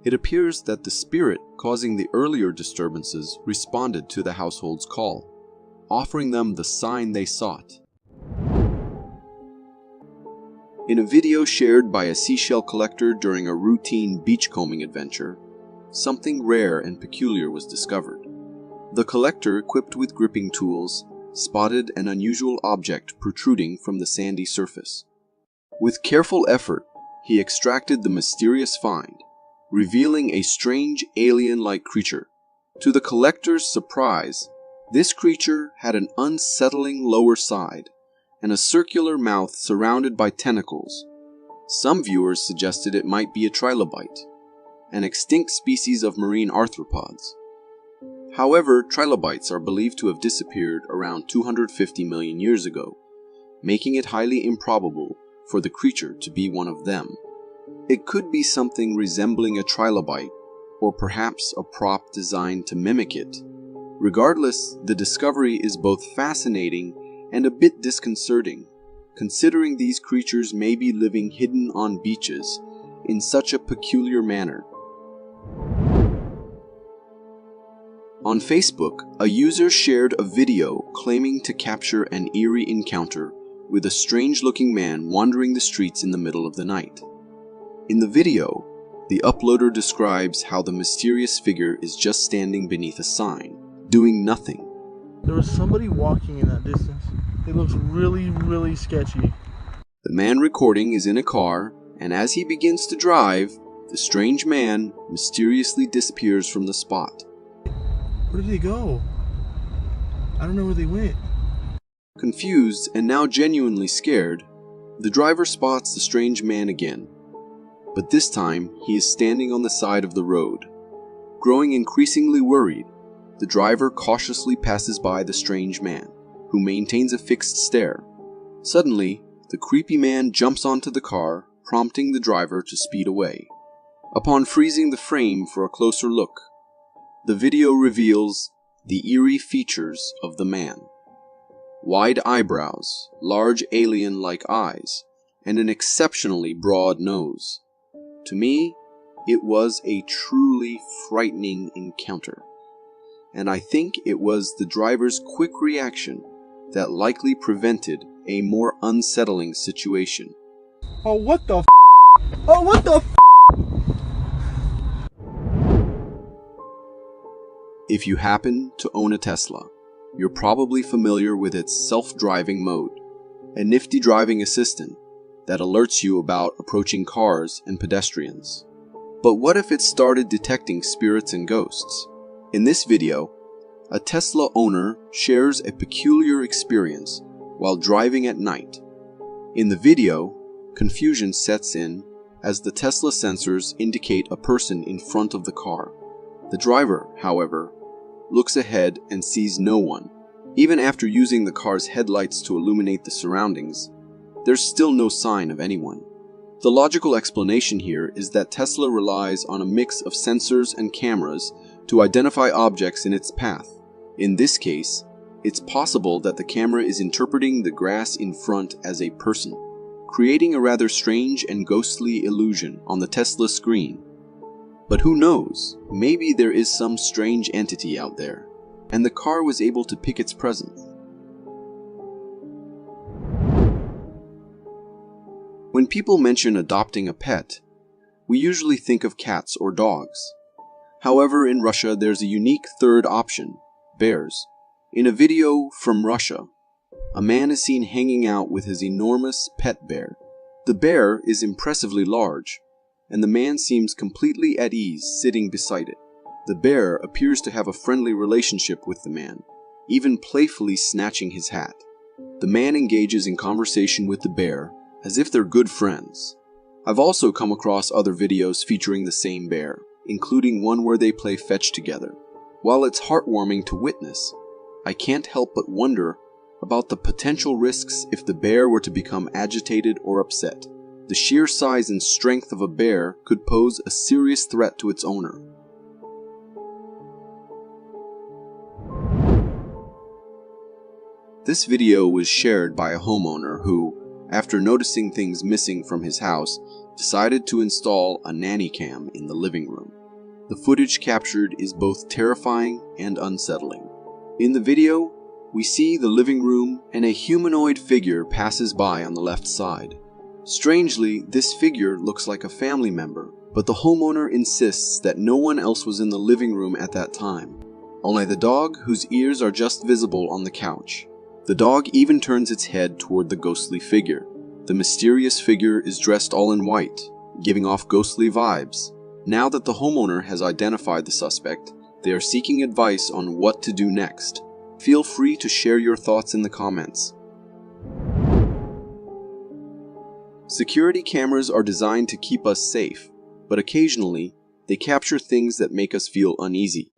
It appears that the spirit causing the earlier disturbances responded to the household's call, offering them the sign they sought. In a video shared by a seashell collector during a routine beachcombing adventure, something rare and peculiar was discovered. The collector, equipped with gripping tools, spotted an unusual object protruding from the sandy surface. With careful effort, he extracted the mysterious find, revealing a strange alien-like creature. To the collector's surprise, this creature had an unsettling lower side and a circular mouth surrounded by tentacles. Some viewers suggested it might be a trilobite, an extinct species of marine arthropods. However, trilobites are believed to have disappeared around 250 million years ago, making it highly improbable for the creature to be one of them. It could be something resembling a trilobite, or perhaps a prop designed to mimic it. Regardless, the discovery is both fascinating and a bit disconcerting, considering these creatures may be living hidden on beaches in such a peculiar manner. On Facebook, a user shared a video claiming to capture an eerie encounter with a strange-looking man wandering the streets in the middle of the night. In the video, the uploader describes how the mysterious figure is just standing beneath a sign, doing nothing. There was somebody walking in that distance. It looks really, really sketchy. The man recording is in a car, and as he begins to drive, the strange man mysteriously disappears from the spot. Where did they go? I don't know where they went. Confused and now genuinely scared, the driver spots the strange man again. But this time, he is standing on the side of the road. Growing increasingly worried, the driver cautiously passes by the strange man, who maintains a fixed stare. Suddenly, the creepy man jumps onto the car, prompting the driver to speed away. Upon freezing the frame for a closer look, the video reveals the eerie features of the man. Wide eyebrows, large alien-like eyes, and an exceptionally broad nose. To me, it was a truly frightening encounter, and I think it was the driver's quick reaction that likely prevented a more unsettling situation. Oh, what the f***? Oh, what the f***? If you happen to own a Tesla, you're probably familiar with its self-driving mode, a nifty driving assistant that alerts you about approaching cars and pedestrians. But what if it started detecting spirits and ghosts? In this video, a Tesla owner shares a peculiar experience while driving at night. In the video, confusion sets in as the Tesla sensors indicate a person in front of the car. The driver, however, looks ahead and sees no one. Even after using the car's headlights to illuminate the surroundings, there's still no sign of anyone. The logical explanation here is that Tesla relies on a mix of sensors and cameras to identify objects in its path. In this case, it's possible that the camera is interpreting the grass in front as a person, creating a rather strange and ghostly illusion on the Tesla screen. But who knows, maybe there is some strange entity out there, and the car was able to pick its presence. When people mention adopting a pet, we usually think of cats or dogs. However, in Russia there's a unique third option, bears. In a video from Russia, a man is seen hanging out with his enormous pet bear. The bear is impressively large, and the man seems completely at ease sitting beside it. The bear appears to have a friendly relationship with the man, even playfully snatching his hat. The man engages in conversation with the bear as if they're good friends. I've also come across other videos featuring the same bear, including one where they play fetch together. While it's heartwarming to witness, I can't help but wonder about the potential risks if the bear were to become agitated or upset. The sheer size and strength of a bear could pose a serious threat to its owner. This video was shared by a homeowner who, after noticing things missing from his house, decided to install a nanny cam in the living room. The footage captured is both terrifying and unsettling. In the video, we see the living room and a humanoid figure passes by on the left side. Strangely, this figure looks like a family member, but the homeowner insists that no one else was in the living room at that time. Only the dog, whose ears are just visible on the couch. The dog even turns its head toward the ghostly figure. The mysterious figure is dressed all in white, giving off ghostly vibes. Now that the homeowner has identified the suspect, they are seeking advice on what to do next. Feel free to share your thoughts in the comments. Security cameras are designed to keep us safe, but occasionally, they capture things that make us feel uneasy.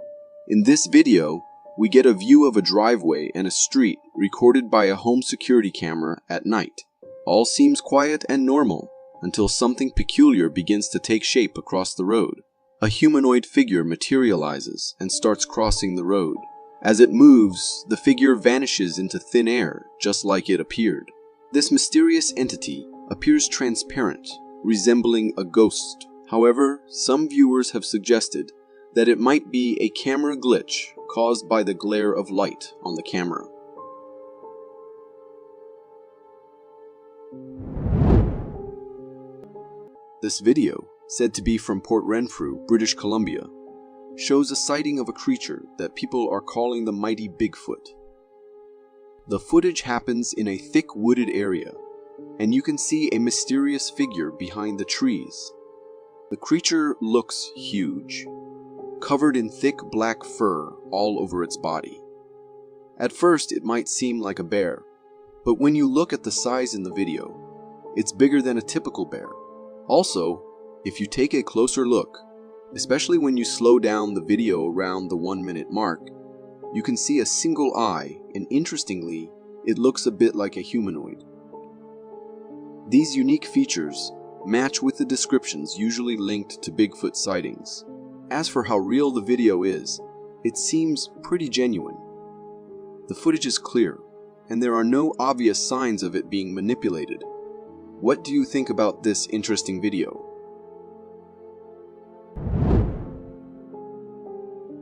In this video, we get a view of a driveway and a street recorded by a home security camera at night. All seems quiet and normal until something peculiar begins to take shape across the road. A humanoid figure materializes and starts crossing the road. As it moves, the figure vanishes into thin air, just like it appeared. This mysterious entity appears transparent, resembling a ghost. However, some viewers have suggested that it might be a camera glitch caused by the glare of light on the camera. This video, said to be from Port Renfrew, British Columbia, shows a sighting of a creature that people are calling the mighty Bigfoot. The footage happens in a thick wooded area, and you can see a mysterious figure behind the trees. The creature looks huge, covered in thick black fur all over its body. At first, it might seem like a bear, but when you look at the size in the video, it's bigger than a typical bear. Also, if you take a closer look, especially when you slow down the video around the 1-minute mark, you can see a single eye, and interestingly, it looks a bit like a humanoid. These unique features match with the descriptions usually linked to Bigfoot sightings. As for how real the video is, it seems pretty genuine. The footage is clear, and there are no obvious signs of it being manipulated. What do you think about this interesting video?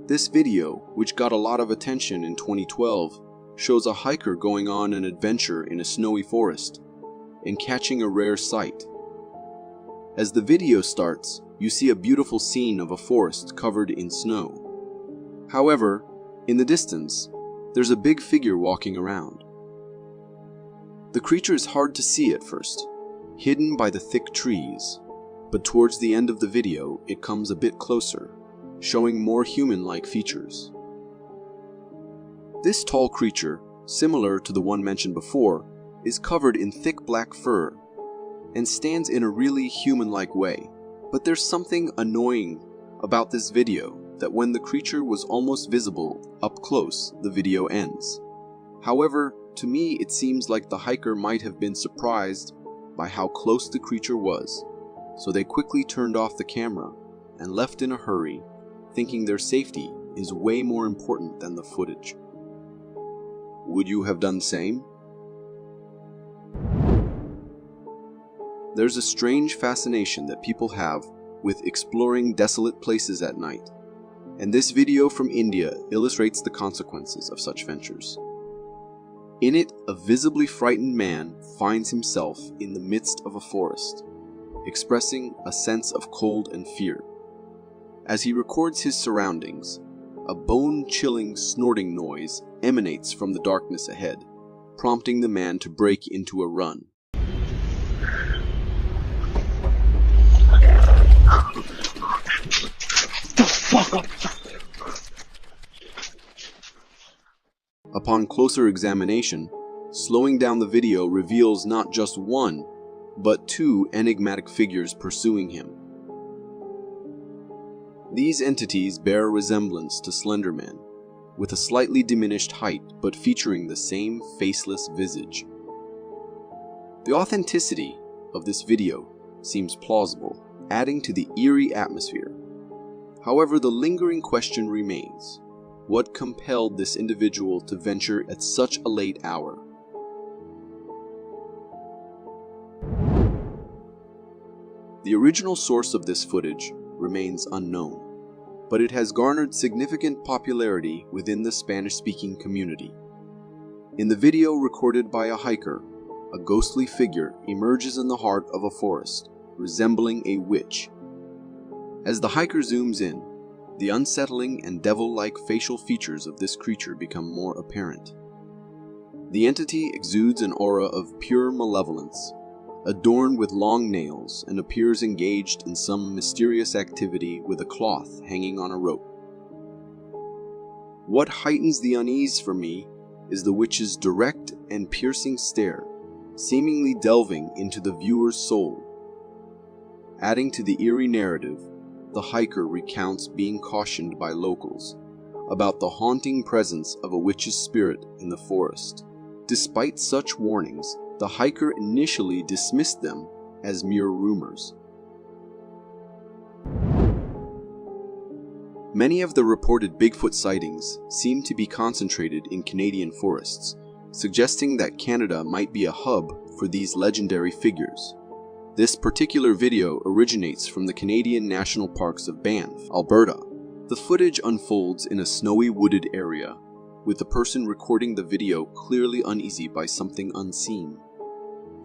This video, which got a lot of attention in 2012, shows a hiker going on an adventure in a snowy forest and catching a rare sight. As the video starts, you see a beautiful scene of a forest covered in snow. However, in the distance, there's a big figure walking around. The creature is hard to see at first, hidden by the thick trees, but towards the end of the video, it comes a bit closer, showing more human-like features. This tall creature, similar to the one mentioned before, is covered in thick black fur and stands in a really human-like way. But there's something annoying about this video that when the creature was almost visible up close, the video ends. However, to me it seems like the hiker might have been surprised by how close the creature was, so they quickly turned off the camera and left in a hurry, thinking their safety is way more important than the footage. Would you have done the same? There's a strange fascination that people have with exploring desolate places at night, and this video from India illustrates the consequences of such ventures. In it, a visibly frightened man finds himself in the midst of a forest, expressing a sense of cold and fear. As he records his surroundings, a bone-chilling snorting noise emanates from the darkness ahead, prompting the man to break into a run. Upon closer examination, slowing down the video reveals not just one, but two enigmatic figures pursuing him. These entities bear a resemblance to Slender Man, with a slightly diminished height but featuring the same faceless visage. The authenticity of this video seems plausible, adding to the eerie atmosphere. However, the lingering question remains: what compelled this individual to venture at such a late hour? The original source of this footage remains unknown, but it has garnered significant popularity within the Spanish-speaking community. In the video recorded by a hiker, a ghostly figure emerges in the heart of a forest, resembling a witch. As the hiker zooms in, the unsettling and devil-like facial features of this creature become more apparent. The entity exudes an aura of pure malevolence, adorned with long nails, and appears engaged in some mysterious activity with a cloth hanging on a rope. What heightens the unease for me is the witch's direct and piercing stare, seemingly delving into the viewer's soul. Adding to the eerie narrative, the hiker recounts being cautioned by locals about the haunting presence of a witch's spirit in the forest. Despite such warnings, the hiker initially dismissed them as mere rumors. Many of the reported Bigfoot sightings seem to be concentrated in Canadian forests, suggesting that Canada might be a hub for these legendary figures. This particular video originates from the Canadian national parks of Banff, Alberta. The footage unfolds in a snowy wooded area, with the person recording the video clearly uneasy by something unseen.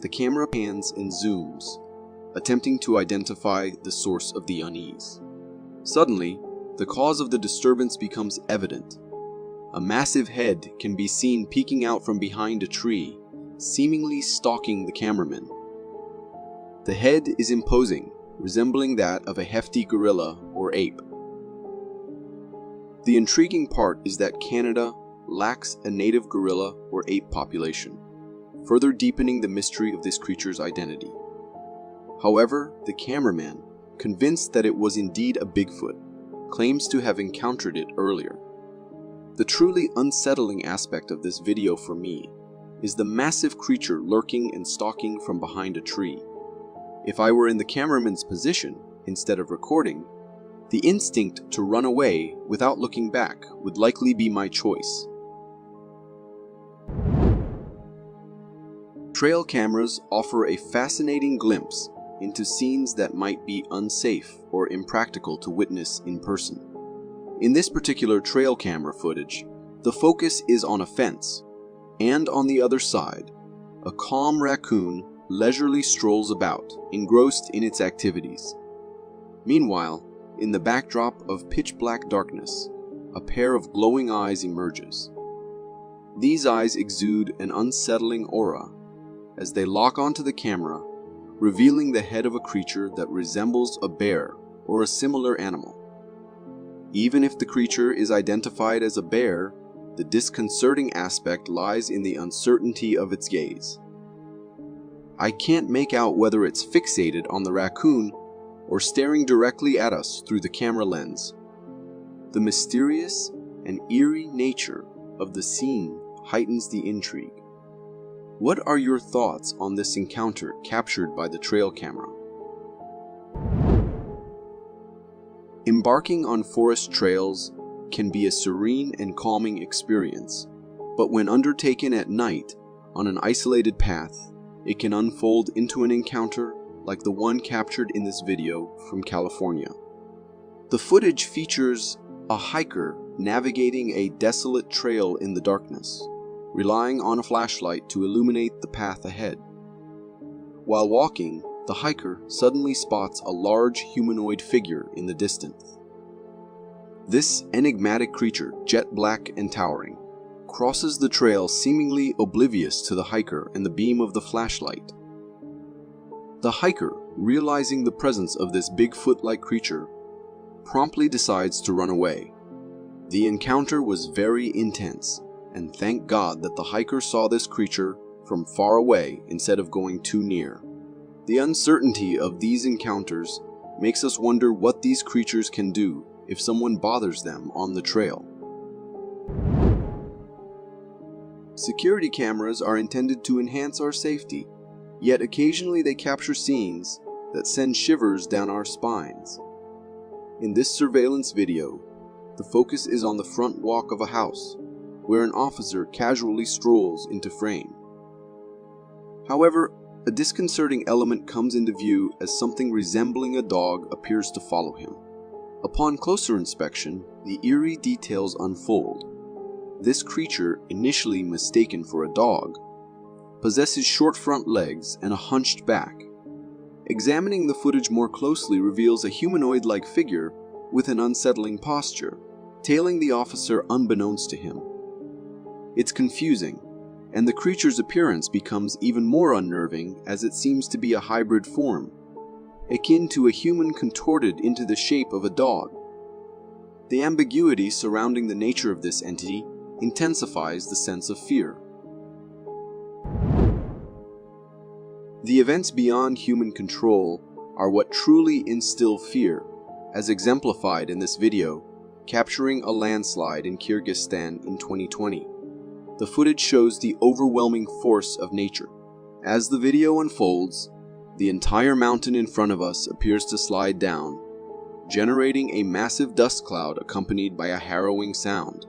The camera pans and zooms, attempting to identify the source of the unease. Suddenly, the cause of the disturbance becomes evident. A massive head can be seen peeking out from behind a tree, seemingly stalking the cameraman. The head is imposing, resembling that of a hefty gorilla or ape. The intriguing part is that Canada lacks a native gorilla or ape population, further deepening the mystery of this creature's identity. However, the cameraman, convinced that it was indeed a Bigfoot, claims to have encountered it earlier. The truly unsettling aspect of this video for me is the massive creature lurking and stalking from behind a tree. If I were in the cameraman's position, instead of recording, the instinct to run away without looking back would likely be my choice. Trail cameras offer a fascinating glimpse into scenes that might be unsafe or impractical to witness in person. In this particular trail camera footage, the focus is on a fence, and on the other side, a calm raccoon leisurely strolls about, engrossed in its activities. Meanwhile, in the backdrop of pitch-black darkness, a pair of glowing eyes emerges. These eyes exude an unsettling aura as they lock onto the camera, revealing the head of a creature that resembles a bear or a similar animal. Even if the creature is identified as a bear, the disconcerting aspect lies in the uncertainty of its gaze. I can't make out whether it's fixated on the raccoon or staring directly at us through the camera lens. The mysterious and eerie nature of the scene heightens the intrigue. What are your thoughts on this encounter captured by the trail camera? Embarking on forest trails can be a serene and calming experience, but when undertaken at night on an isolated path, it can unfold into an encounter like the one captured in this video from California. The footage features a hiker navigating a desolate trail in the darkness, relying on a flashlight to illuminate the path ahead. While walking, the hiker suddenly spots a large humanoid figure in the distance. This enigmatic creature, jet black and towering, crosses the trail seemingly oblivious to the hiker and the beam of the flashlight. The hiker, realizing the presence of this Bigfoot-like creature, promptly decides to run away. The encounter was very intense, and thank God that the hiker saw this creature from far away instead of going too near. The uncertainty of these encounters makes us wonder what these creatures can do if someone bothers them on the trail. Security cameras are intended to enhance our safety, yet occasionally they capture scenes that send shivers down our spines. In this surveillance video, the focus is on the front walk of a house, where an officer casually strolls into frame. However, a disconcerting element comes into view as something resembling a dog appears to follow him. Upon closer inspection, the eerie details unfold. This creature, initially mistaken for a dog, possesses short front legs and a hunched back. Examining the footage more closely reveals a humanoid-like figure with an unsettling posture, tailing the officer unbeknownst to him. It's confusing, and the creature's appearance becomes even more unnerving as it seems to be a hybrid form, akin to a human contorted into the shape of a dog. The ambiguity surrounding the nature of this entity intensifies the sense of fear. The events beyond human control are what truly instill fear, as exemplified in this video, capturing a landslide in Kyrgyzstan in 2020. The footage shows the overwhelming force of nature. As the video unfolds, the entire mountain in front of us appears to slide down, generating a massive dust cloud accompanied by a harrowing sound.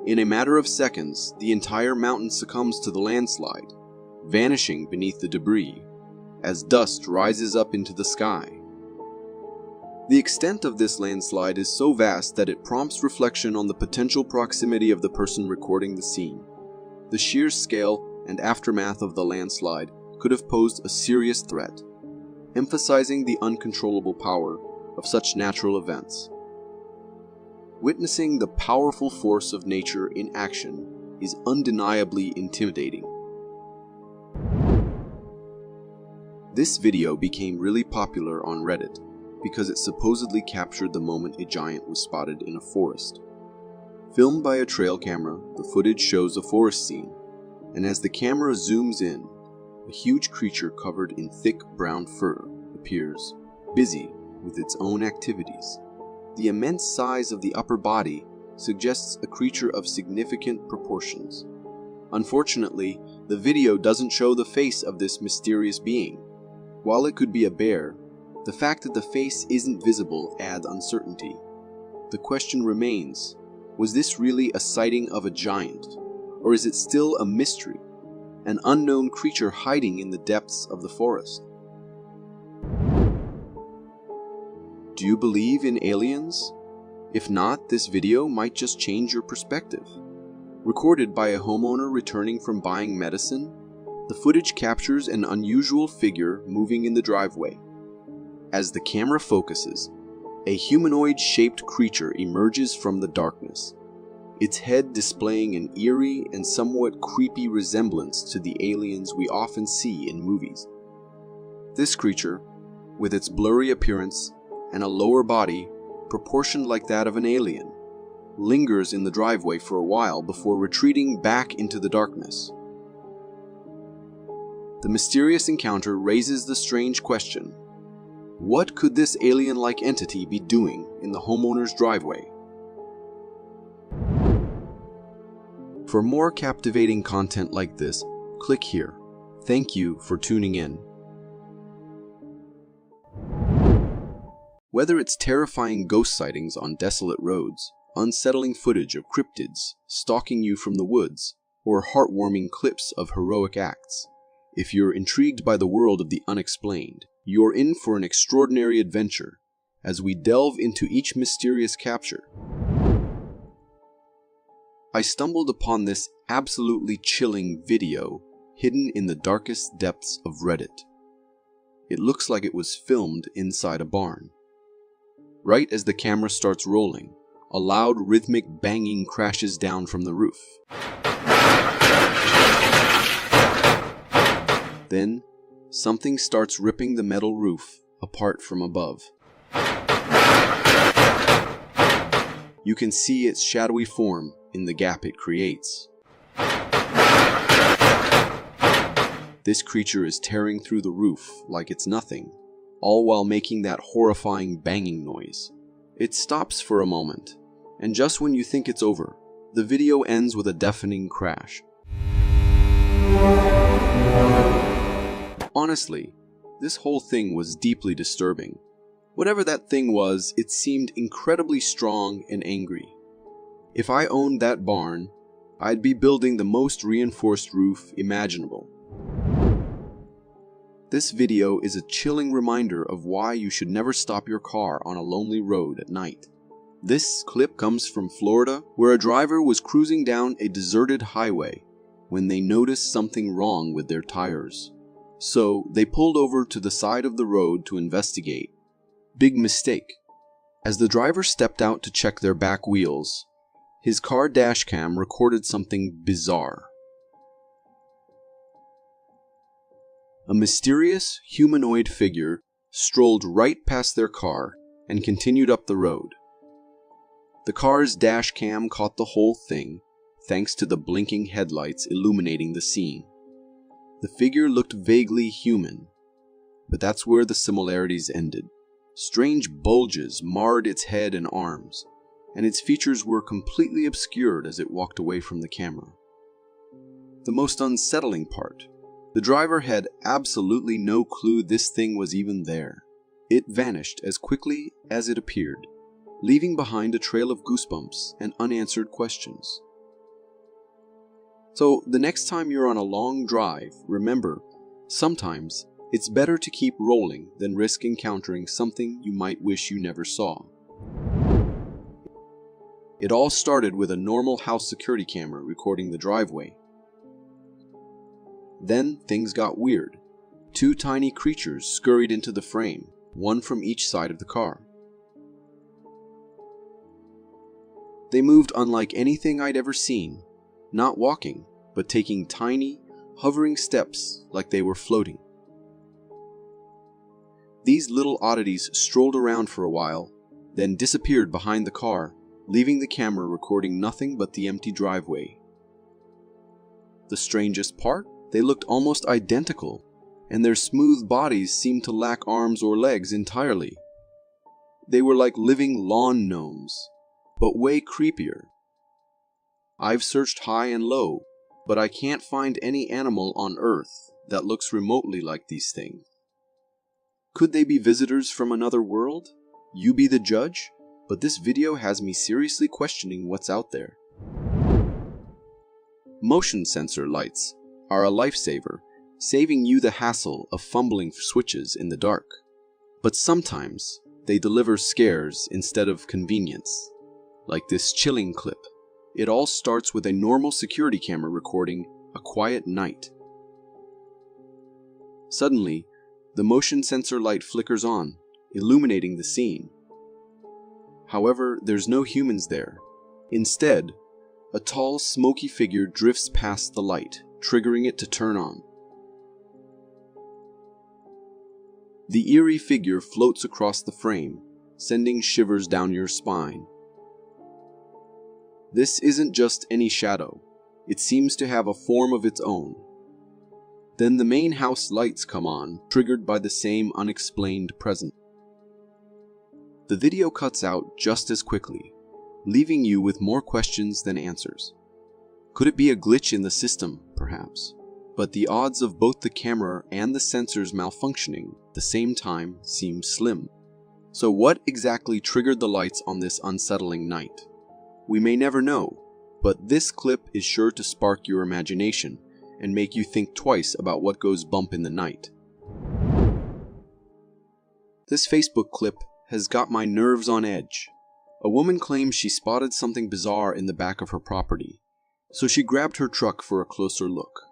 In a matter of seconds, the entire mountain succumbs to the landslide, vanishing beneath the debris, as dust rises up into the sky. The extent of this landslide is so vast that it prompts reflection on the potential proximity of the person recording the scene. The sheer scale and aftermath of the landslide could have posed a serious threat, emphasizing the uncontrollable power of such natural events. Witnessing the powerful force of nature in action is undeniably intimidating. This video became really popular on Reddit because it supposedly captured the moment a giant was spotted in a forest. Filmed by a trail camera, the footage shows a forest scene, and as the camera zooms in, a huge creature covered in thick brown fur appears, busy with its own activities. The immense size of the upper body suggests a creature of significant proportions. Unfortunately, the video doesn't show the face of this mysterious being. While it could be a bear, the fact that the face isn't visible adds uncertainty. The question remains, was this really a sighting of a giant, or is it still a mystery, an unknown creature hiding in the depths of the forest? Do you believe in aliens? If not, this video might just change your perspective. Recorded by a homeowner returning from buying medicine, the footage captures an unusual figure moving in the driveway. As the camera focuses, a humanoid-shaped creature emerges from the darkness, its head displaying an eerie and somewhat creepy resemblance to the aliens we often see in movies. This creature, with its blurry appearance and a lower body proportioned like that of an alien, lingers in the driveway for a while before retreating back into the darkness. The mysterious encounter raises the strange question: what could this alien-like entity be doing in the homeowner's driveway? For more captivating content like this, click here. Thank you for tuning in. Whether it's terrifying ghost sightings on desolate roads, unsettling footage of cryptids stalking you from the woods, or heartwarming clips of heroic acts, if you're intrigued by the world of the unexplained, you're in for an extraordinary adventure as we delve into each mysterious capture. I stumbled upon this absolutely chilling video hidden in the darkest depths of Reddit. It looks like it was filmed inside a barn. Right as the camera starts rolling, a loud rhythmic banging crashes down from the roof. Then, something starts ripping the metal roof apart from above. You can see its shadowy form in the gap it creates. This creature is tearing through the roof like it's nothing, all while making that horrifying banging noise. It stops for a moment, and just when you think it's over, the video ends with a deafening crash. Honestly, this whole thing was deeply disturbing. Whatever that thing was, it seemed incredibly strong and angry. If I owned that barn, I'd be building the most reinforced roof imaginable. This video is a chilling reminder of why you should never stop your car on a lonely road at night. This clip comes from Florida, where a driver was cruising down a deserted highway when they noticed something wrong with their tires. So they pulled over to the side of the road to investigate. Big mistake. As the driver stepped out to check their back wheels, his car dashcam recorded something bizarre. A mysterious humanoid figure strolled right past their car and continued up the road. The car's dashcam caught the whole thing, thanks to the blinking headlights illuminating the scene. The figure looked vaguely human, but that's where the similarities ended. Strange bulges marred its head and arms, and its features were completely obscured as it walked away from the camera. The most unsettling part: the driver had absolutely no clue this thing was even there. It vanished as quickly as it appeared, leaving behind a trail of goosebumps and unanswered questions. So the next time you're on a long drive, remember, sometimes it's better to keep rolling than risk encountering something you might wish you never saw. It all started with a normal house security camera recording the driveway. Then things got weird. Two tiny creatures scurried into the frame, one from each side of the car. They moved unlike anything I'd ever seen, not walking, but taking tiny, hovering steps like they were floating. These little oddities strolled around for a while, then disappeared behind the car, leaving the camera recording nothing but the empty driveway. The strangest part? They looked almost identical, and their smooth bodies seemed to lack arms or legs entirely. They were like living lawn gnomes, but way creepier. I've searched high and low, but I can't find any animal on Earth that looks remotely like these things. Could they be visitors from another world? You be the judge, but this video has me seriously questioning what's out there. Motion sensor lights are a lifesaver, saving you the hassle of fumbling for switches in the dark. But sometimes they deliver scares instead of convenience, like this chilling clip. It all starts with a normal security camera recording a quiet night. Suddenly, the motion sensor light flickers on, illuminating the scene. However, there's no humans there. Instead, a tall, smoky figure drifts past the light, triggering it to turn on. The eerie figure floats across the frame, sending shivers down your spine. This isn't just any shadow. It seems to have a form of its own. Then the main house lights come on, triggered by the same unexplained presence. The video cuts out just as quickly, leaving you with more questions than answers. Could it be a glitch in the system, perhaps? But the odds of both the camera and the sensors malfunctioning at the same time seem slim. So what exactly triggered the lights on this unsettling night? We may never know, but this clip is sure to spark your imagination and make you think twice about what goes bump in the night. This Facebook clip has got my nerves on edge. A woman claims she spotted something bizarre in the back of her property, so she grabbed her truck for a closer look.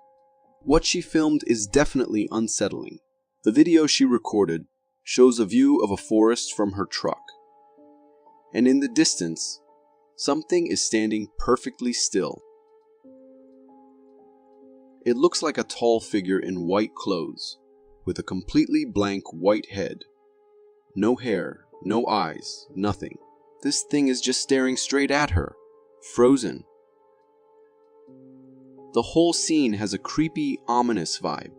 What she filmed is definitely unsettling. The video she recorded shows a view of a forest from her truck. and in the distance, something is standing perfectly still. It looks like a tall figure in white clothes, with a completely blank white head. No hair, no eyes, nothing. This thing is just staring straight at her, frozen. The whole scene has a creepy, ominous vibe.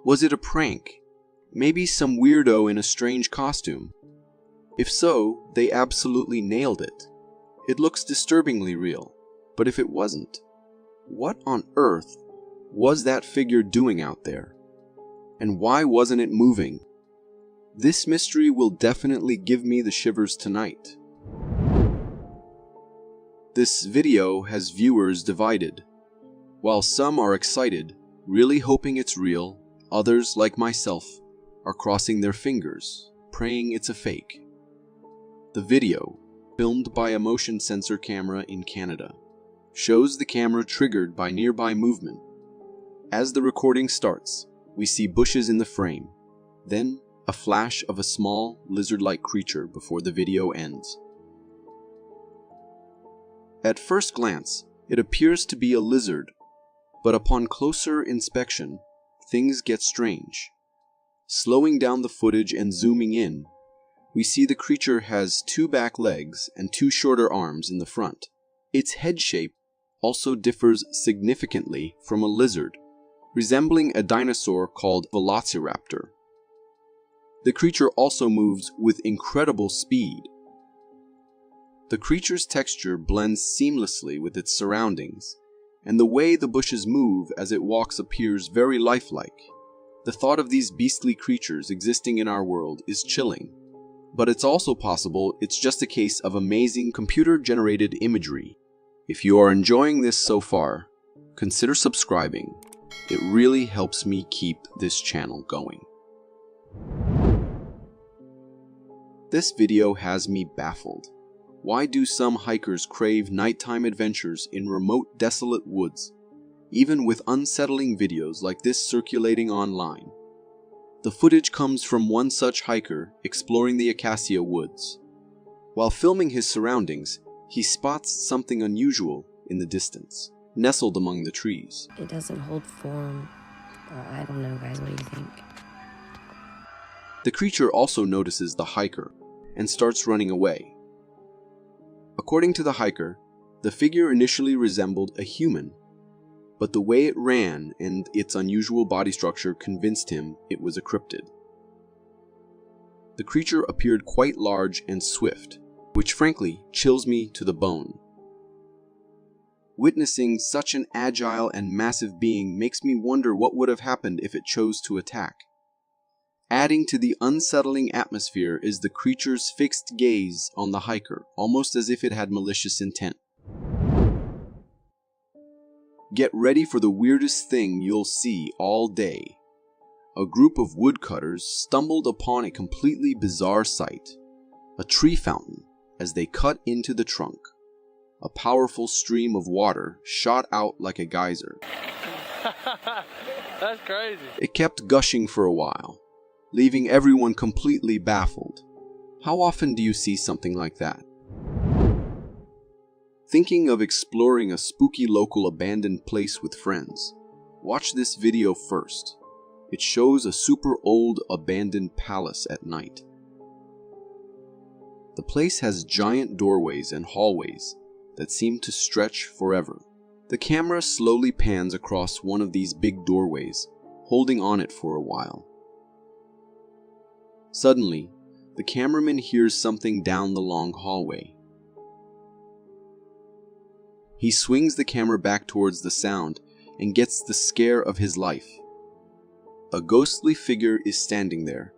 Was it a prank? Maybe some weirdo in a strange costume? If so, they absolutely nailed it. It looks disturbingly real. But if it wasn't, what on earth was that figure doing out there? And why wasn't it moving? This mystery will definitely give me the shivers tonight. This video has viewers divided. While some are excited, really hoping it's real, others, like myself, are crossing their fingers, praying it's a fake. The video, filmed by a motion sensor camera in Canada, shows the camera triggered by nearby movement. As the recording starts, we see bushes in the frame, then a flash of a small, lizard-like creature before the video ends. At first glance, it appears to be a lizard, but upon closer inspection, things get strange. Slowing down the footage and zooming in, we see the creature has 2 back legs and 2 shorter arms in the front. Its head shape also differs significantly from a lizard, resembling a dinosaur called Velociraptor. The creature also moves with incredible speed. The creature's texture blends seamlessly with its surroundings, and the way the bushes move as it walks appears very lifelike. The thought of these beastly creatures existing in our world is chilling, but it's also possible it's just a case of amazing computer-generated imagery. If you are enjoying this so far, consider subscribing. It really helps me keep this channel going. This video has me baffled. Why do some hikers crave nighttime adventures in remote, desolate woods, even with unsettling videos like this circulating online? The footage comes from one such hiker exploring the Acacia Woods. While filming his surroundings, he spots something unusual in the distance, nestled among the trees. It doesn't hold form. I don't know, guys. What do you think? The creature also notices the hiker and starts running away. According to the hiker, the figure initially resembled a human, but the way it ran and its unusual body structure convinced him it was a cryptid. The creature appeared quite large and swift, which frankly chills me to the bone. Witnessing such an agile and massive being makes me wonder what would have happened if it chose to attack. Adding to the unsettling atmosphere is the creature's fixed gaze on the hiker, almost as if it had malicious intent. Get ready for the weirdest thing you'll see all day. A group of woodcutters stumbled upon a completely bizarre sight. A tree fountain as they cut into the trunk. A powerful stream of water shot out like a geyser. That's crazy. It kept gushing for a while, leaving everyone completely baffled. How often do you see something like that? Thinking of exploring a spooky local abandoned place with friends? Watch this video first. It shows a super old abandoned palace at night. The place has giant doorways and hallways that seem to stretch forever. The camera slowly pans across one of these big doorways, holding on it for a while. Suddenly, the cameraman hears something down the long hallway. He swings the camera back towards the sound and gets the scare of his life. A ghostly figure is standing there,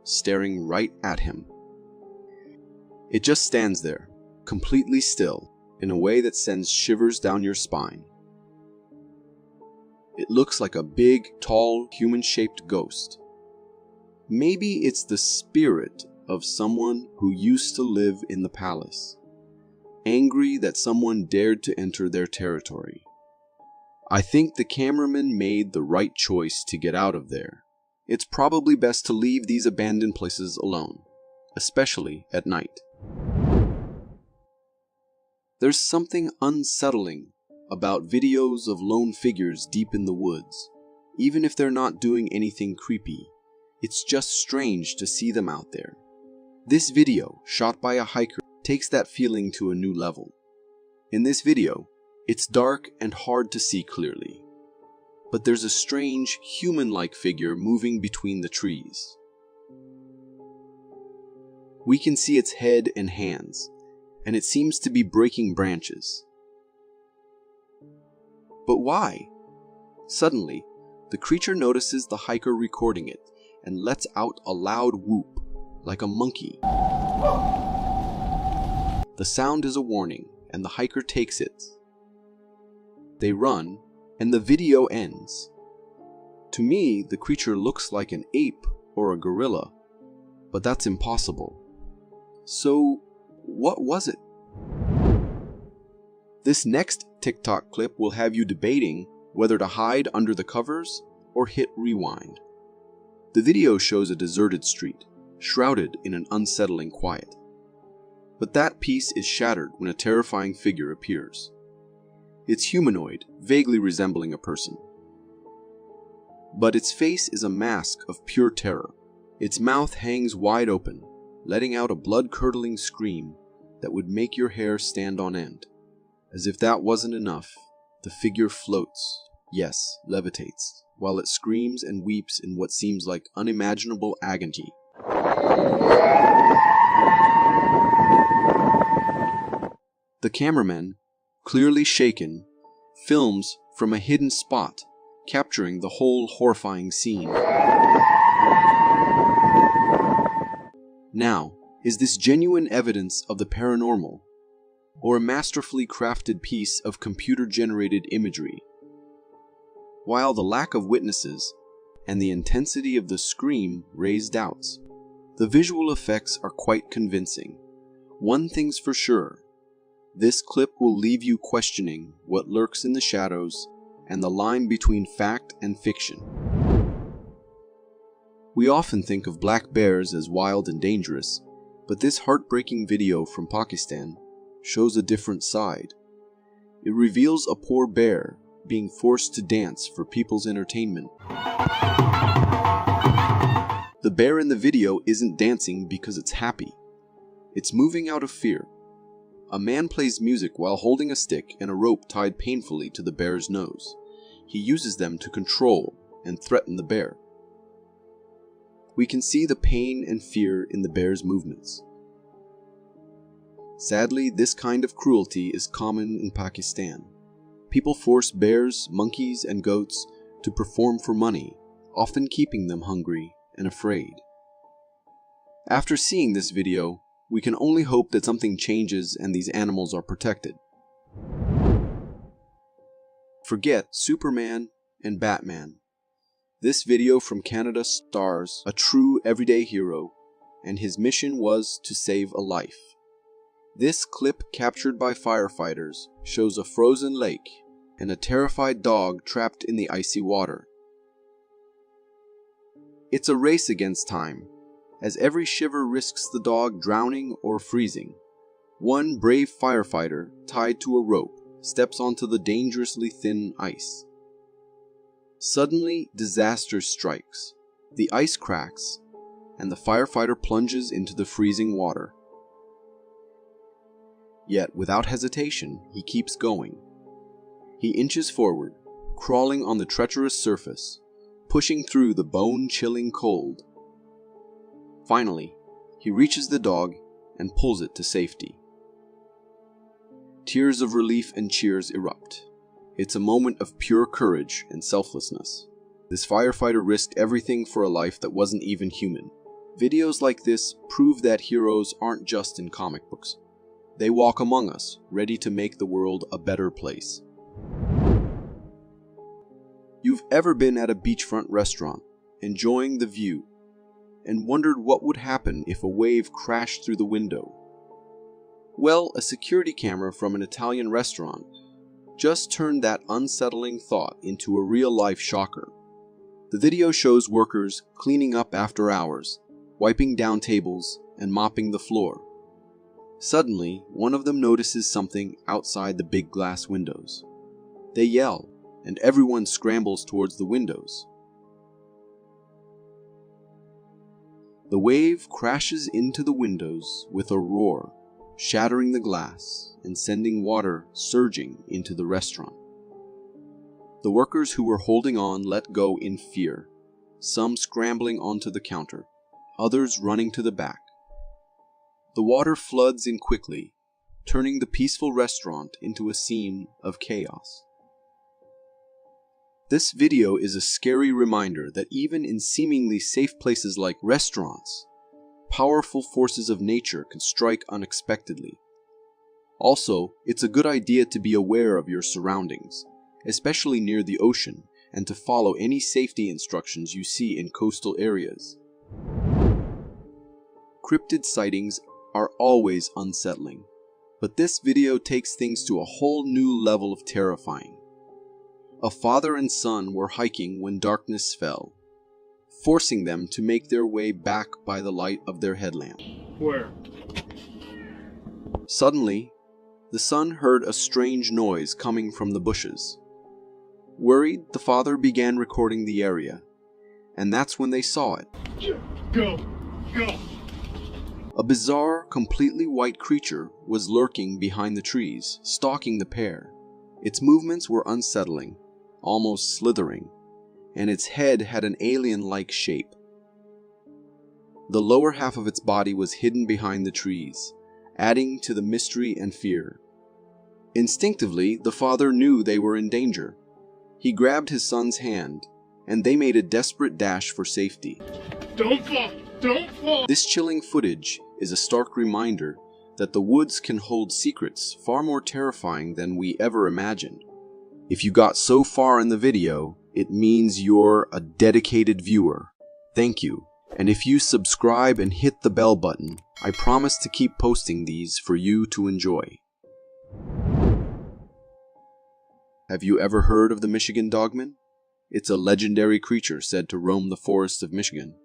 staring right at him. It just stands there, completely still, in a way that sends shivers down your spine. It looks like a big, tall, human-shaped ghost. Maybe it's the spirit of someone who used to live in the palace, angry that someone dared to enter their territory. I think the cameraman made the right choice to get out of there. It's probably best to leave these abandoned places alone, especially at night. There's something unsettling about videos of lone figures deep in the woods. Even if they're not doing anything creepy, it's just strange to see them out there. This video, shot by a hiker, takes that feeling to a new level. In this video, it's dark and hard to see clearly, but there's a strange, human-like figure moving between the trees. We can see its head and hands, and it seems to be breaking branches. But why? Suddenly, the creature notices the hiker recording it and lets out a loud whoop, like a monkey. The sound is a warning, and the hiker takes it. They run, and the video ends. To me, the creature looks like an ape or a gorilla, but that's impossible. So, what was it? This next TikTok clip will have you debating whether to hide under the covers or hit rewind. The video shows a deserted street, shrouded in an unsettling quiet. But that peace is shattered when a terrifying figure appears. It's humanoid, vaguely resembling a person. But its face is a mask of pure terror. Its mouth hangs wide open, letting out a blood-curdling scream that would make your hair stand on end. As if that wasn't enough, the figure floats, yes, levitates, while it screams and weeps in what seems like unimaginable agony. The cameraman, clearly shaken, films from a hidden spot, capturing the whole horrifying scene. Now, is this genuine evidence of the paranormal, or a masterfully crafted piece of computer-generated imagery? While the lack of witnesses and the intensity of the scream raise doubts, the visual effects are quite convincing. One thing's for sure, this clip will leave you questioning what lurks in the shadows and the line between fact and fiction. We often think of black bears as wild and dangerous, but this heartbreaking video from Pakistan shows a different side. It reveals a poor bear being forced to dance for people's entertainment. The bear in the video isn't dancing because it's happy. It's moving out of fear. A man plays music while holding a stick and a rope tied painfully to the bear's nose. He uses them to control and threaten the bear. We can see the pain and fear in the bear's movements. Sadly, this kind of cruelty is common in Pakistan. People force bears, monkeys, and goats to perform for money, often keeping them hungry and afraid. After seeing this video, we can only hope that something changes and these animals are protected. Forget Superman and Batman. This video from Canada stars a true everyday hero, and his mission was to save a life. This clip captured by firefighters shows a frozen lake and a terrified dog trapped in the icy water. It's a race against time, as every shiver risks the dog drowning or freezing. One brave firefighter, tied to a rope, steps onto the dangerously thin ice. Suddenly, disaster strikes. The ice cracks, and the firefighter plunges into the freezing water. Yet, without hesitation, he keeps going. He inches forward, crawling on the treacherous surface, pushing through the bone-chilling cold. Finally, he reaches the dog and pulls it to safety. Tears of relief and cheers erupt. It's a moment of pure courage and selflessness. This firefighter risked everything for a life that wasn't even human. Videos like this prove that heroes aren't just in comic books. They walk among us, ready to make the world a better place. You've ever been at a beachfront restaurant, enjoying the view, and wondered what would happen if a wave crashed through the window? Well, a security camera from an Italian restaurant just turned that unsettling thought into a real-life shocker. The video shows workers cleaning up after hours, wiping down tables, and mopping the floor. Suddenly, one of them notices something outside the big glass windows. They yell, and everyone scrambles towards the windows. The wave crashes into the windows with a roar, shattering the glass and sending water surging into the restaurant. The workers who were holding on let go in fear, some scrambling onto the counter, others running to the back. The water floods in quickly, turning the peaceful restaurant into a scene of chaos. This video is a scary reminder that even in seemingly safe places like restaurants, powerful forces of nature can strike unexpectedly. Also, it's a good idea to be aware of your surroundings, especially near the ocean, and to follow any safety instructions you see in coastal areas. Cryptid sightings are always unsettling, but this video takes things to a whole new level of terrifying. A father and son were hiking when darkness fell, forcing them to make their way back by the light of their headlamp. Where? Suddenly, the son heard a strange noise coming from the bushes. Worried, the father began recording the area, and that's when they saw it. Go! Go! A bizarre, completely white creature was lurking behind the trees, stalking the pair. Its movements were unsettling, almost slithering, and its head had an alien-like shape. The lower half of its body was hidden behind the trees, adding to the mystery and fear. Instinctively, the father knew they were in danger. He grabbed his son's hand, and they made a desperate dash for safety. Don't fall! Don't fall! This chilling footage is a stark reminder that the woods can hold secrets far more terrifying than we ever imagined. If you got so far in the video, it means you're a dedicated viewer. Thank you. And if you subscribe and hit the bell button, I promise to keep posting these for you to enjoy. Have you ever heard of the Michigan Dogman? It's a legendary creature said to roam the forests of Michigan,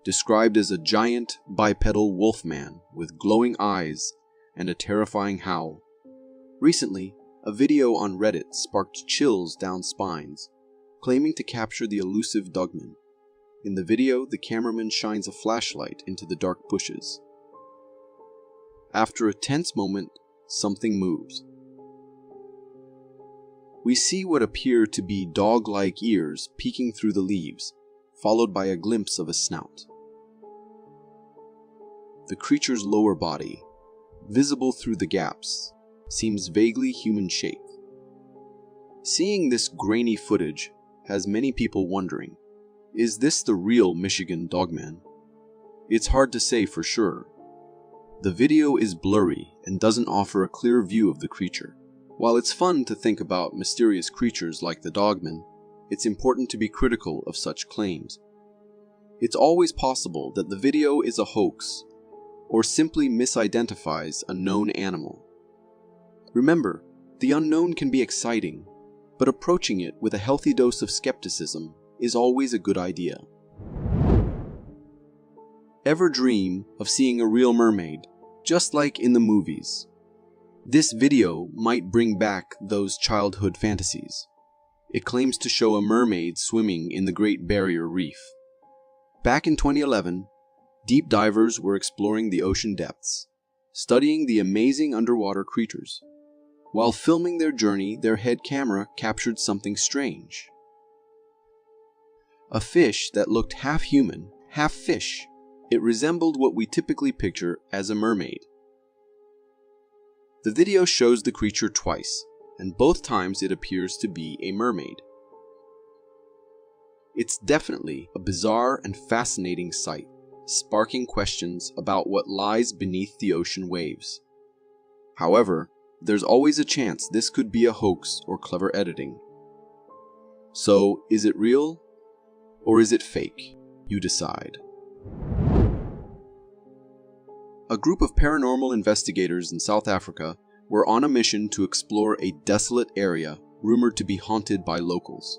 described as a giant bipedal wolfman with glowing eyes and a terrifying howl. Recently, a video on Reddit sparked chills down spines, claiming to capture the elusive Dogman. In the video, the cameraman shines a flashlight into the dark bushes. After a tense moment, something moves. We see what appear to be dog-like ears peeking through the leaves, followed by a glimpse of a snout. The creature's lower body, visible through the gaps, seems vaguely human-shaped. Seeing this grainy footage has many people wondering, is this the real Michigan Dogman? It's hard to say for sure. The video is blurry and doesn't offer a clear view of the creature. While it's fun to think about mysterious creatures like the Dogman, it's important to be critical of such claims. It's always possible that the video is a hoax or simply misidentifies a known animal. Remember, the unknown can be exciting, but approaching it with a healthy dose of skepticism is always a good idea. Ever dream of seeing a real mermaid, just like in the movies? This video might bring back those childhood fantasies. It claims to show a mermaid swimming in the Great Barrier Reef. Back in 2011, deep divers were exploring the ocean depths, studying the amazing underwater creatures. While filming their journey, their head camera captured something strange. A fish that looked half human, half fish. It resembled what we typically picture as a mermaid. The video shows the creature twice, and both times it appears to be a mermaid. It's definitely a bizarre and fascinating sight, sparking questions about what lies beneath the ocean waves. However, there's always a chance this could be a hoax or clever editing. So, is it real? Or is it fake? You decide. A group of paranormal investigators in South Africa were on a mission to explore a desolate area rumored to be haunted by locals.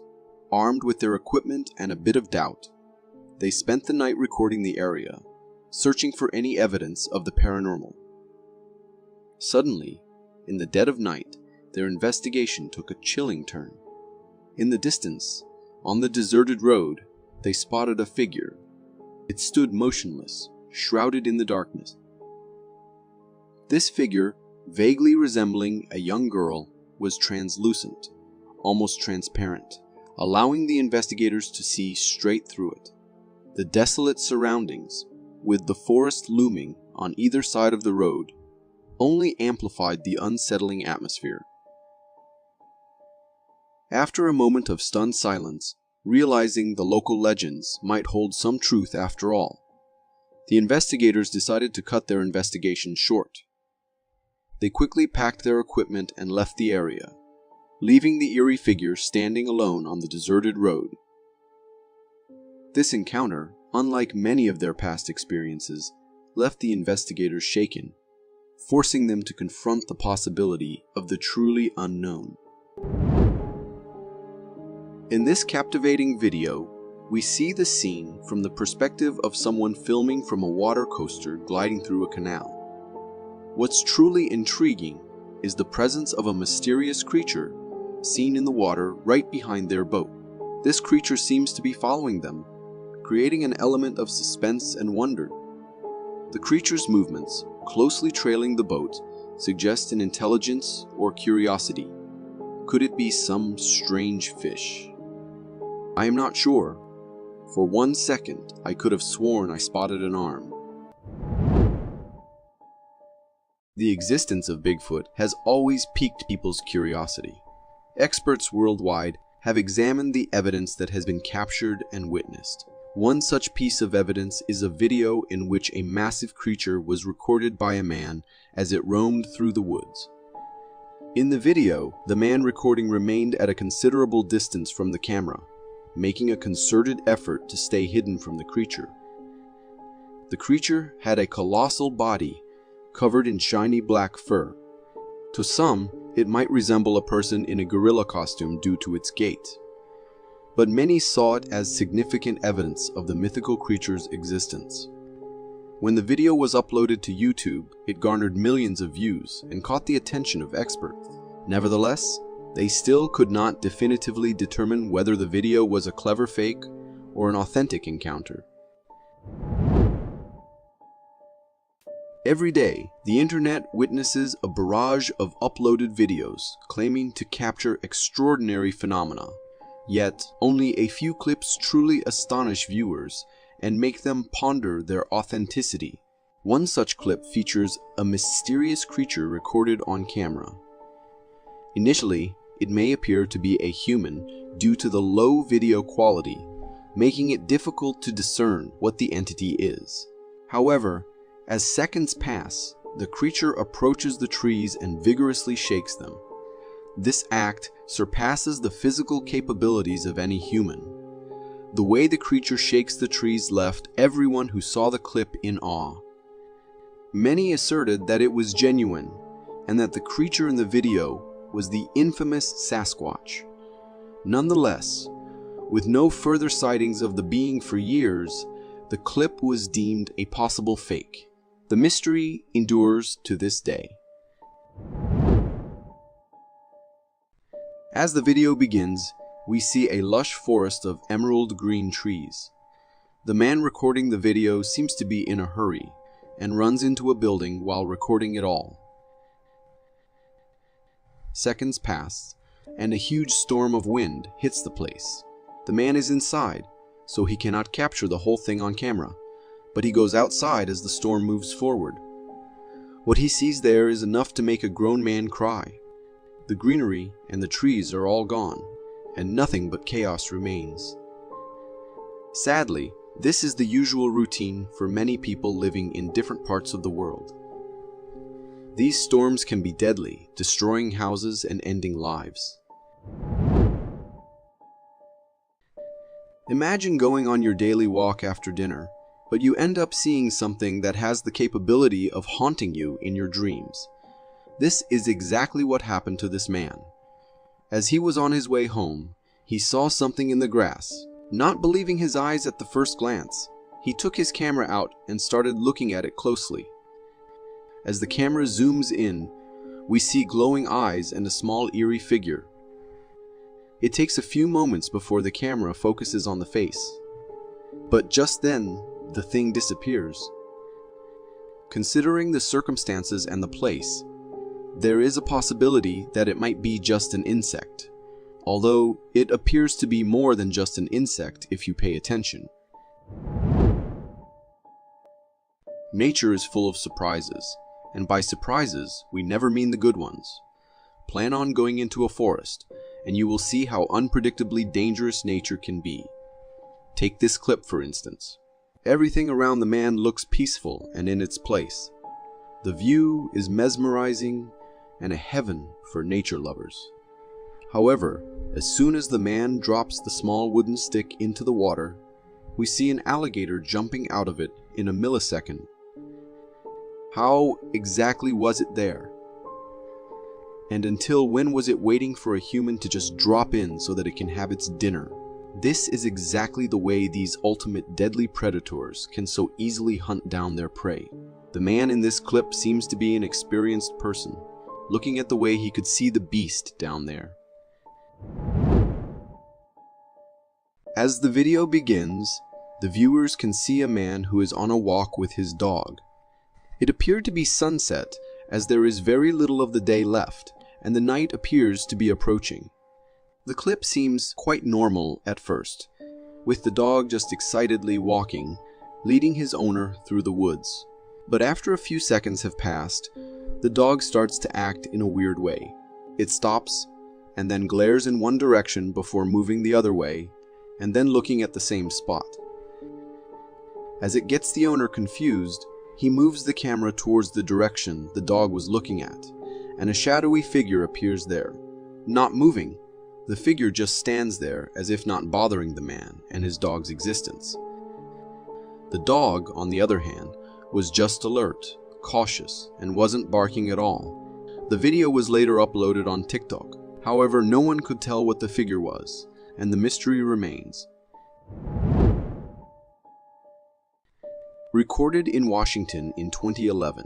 Armed with their equipment and a bit of doubt, they spent the night recording the area, searching for any evidence of the paranormal. Suddenly, in the dead of night, their investigation took a chilling turn. In the distance, on the deserted road, they spotted a figure. It stood motionless, shrouded in the darkness. This figure, vaguely resembling a young girl, was translucent, almost transparent, allowing the investigators to see straight through it. The desolate surroundings, with the forest looming on either side of the road, only amplified the unsettling atmosphere. After a moment of stunned silence, realizing the local legends might hold some truth after all, the investigators decided to cut their investigation short. They quickly packed their equipment and left the area, leaving the eerie figure standing alone on the deserted road. This encounter, unlike many of their past experiences, left the investigators shaken, forcing them to confront the possibility of the truly unknown. In this captivating video, we see the scene from the perspective of someone filming from a water coaster gliding through a canal. What's truly intriguing is the presence of a mysterious creature seen in the water right behind their boat. This creature seems to be following them, creating an element of suspense and wonder. The creature's movements, closely trailing the boat, suggest an intelligence or curiosity. Could it be some strange fish? I am not sure. For 1 second, I could have sworn I spotted an arm. The existence of Bigfoot has always piqued people's curiosity. Experts worldwide have examined the evidence that has been captured and witnessed. One such piece of evidence is a video in which a massive creature was recorded by a man as it roamed through the woods. In the video, the man recording remained at a considerable distance from the camera, making a concerted effort to stay hidden from the creature. The creature had a colossal body covered in shiny black fur. To some, it might resemble a person in a gorilla costume due to its gait. But many saw it as significant evidence of the mythical creature's existence. When the video was uploaded to YouTube, it garnered millions of views and caught the attention of experts. Nevertheless, they still could not definitively determine whether the video was a clever fake or an authentic encounter. Every day, the internet witnesses a barrage of uploaded videos claiming to capture extraordinary phenomena. Yet, only a few clips truly astonish viewers and make them ponder their authenticity. One such clip features a mysterious creature recorded on camera. Initially, it may appear to be a human due to the low video quality, making it difficult to discern what the entity is. However, as seconds pass, the creature approaches the trees and vigorously shakes them. This act surpasses the physical capabilities of any human. The way the creature shakes the trees left everyone who saw the clip in awe. Many asserted that it was genuine, and that the creature in the video was the infamous Sasquatch. Nonetheless, with no further sightings of the being for years, the clip was deemed a possible fake. The mystery endures to this day. As the video begins, we see a lush forest of emerald green trees. The man recording the video seems to be in a hurry and runs into a building while recording it all. Seconds pass, and a huge storm of wind hits the place. The man is inside, so he cannot capture the whole thing on camera, but he goes outside as the storm moves forward. What he sees there is enough to make a grown man cry. The greenery and the trees are all gone, and nothing but chaos remains. Sadly, this is the usual routine for many people living in different parts of the world. These storms can be deadly, destroying houses and ending lives. Imagine going on your daily walk after dinner, but you end up seeing something that has the capability of haunting you in your dreams. This is exactly what happened to this man. As he was on his way home, he saw something in the grass. Not believing his eyes at the first glance, he took his camera out and started looking at it closely. As the camera zooms in, we see glowing eyes and a small eerie figure. It takes a few moments before the camera focuses on the face. But just then, the thing disappears. Considering the circumstances and the place, there is a possibility that it might be just an insect, although it appears to be more than just an insect if you pay attention. Nature is full of surprises, and by surprises, we never mean the good ones. Plan on going into a forest, and you will see how unpredictably dangerous nature can be. Take this clip for instance. Everything around the man looks peaceful and in its place. The view is mesmerizing and a heaven for nature lovers. However, as soon as the man drops the small wooden stick into the water, we see an alligator jumping out of it in a millisecond. How exactly was it there? And until when was it waiting for a human to just drop in so that it can have its dinner? This is exactly the way these ultimate deadly predators can so easily hunt down their prey. The man in this clip seems to be an experienced person, looking at the way he could see the beast down there. As the video begins, the viewers can see a man who is on a walk with his dog. It appeared to be sunset, as there is very little of the day left, and the night appears to be approaching. The clip seems quite normal at first, with the dog just excitedly walking, leading his owner through the woods. But after a few seconds have passed, the dog starts to act in a weird way. It stops, and then glares in one direction before moving the other way, and then looking at the same spot. As it gets the owner confused, he moves the camera towards the direction the dog was looking at, and a shadowy figure appears there. Not moving, the figure just stands there as if not bothering the man and his dog's existence. The dog, on the other hand, was just alert, cautious, and wasn't barking at all. The video was later uploaded on TikTok. However, no one could tell what the figure was, and the mystery remains. Recorded in Washington in 2011,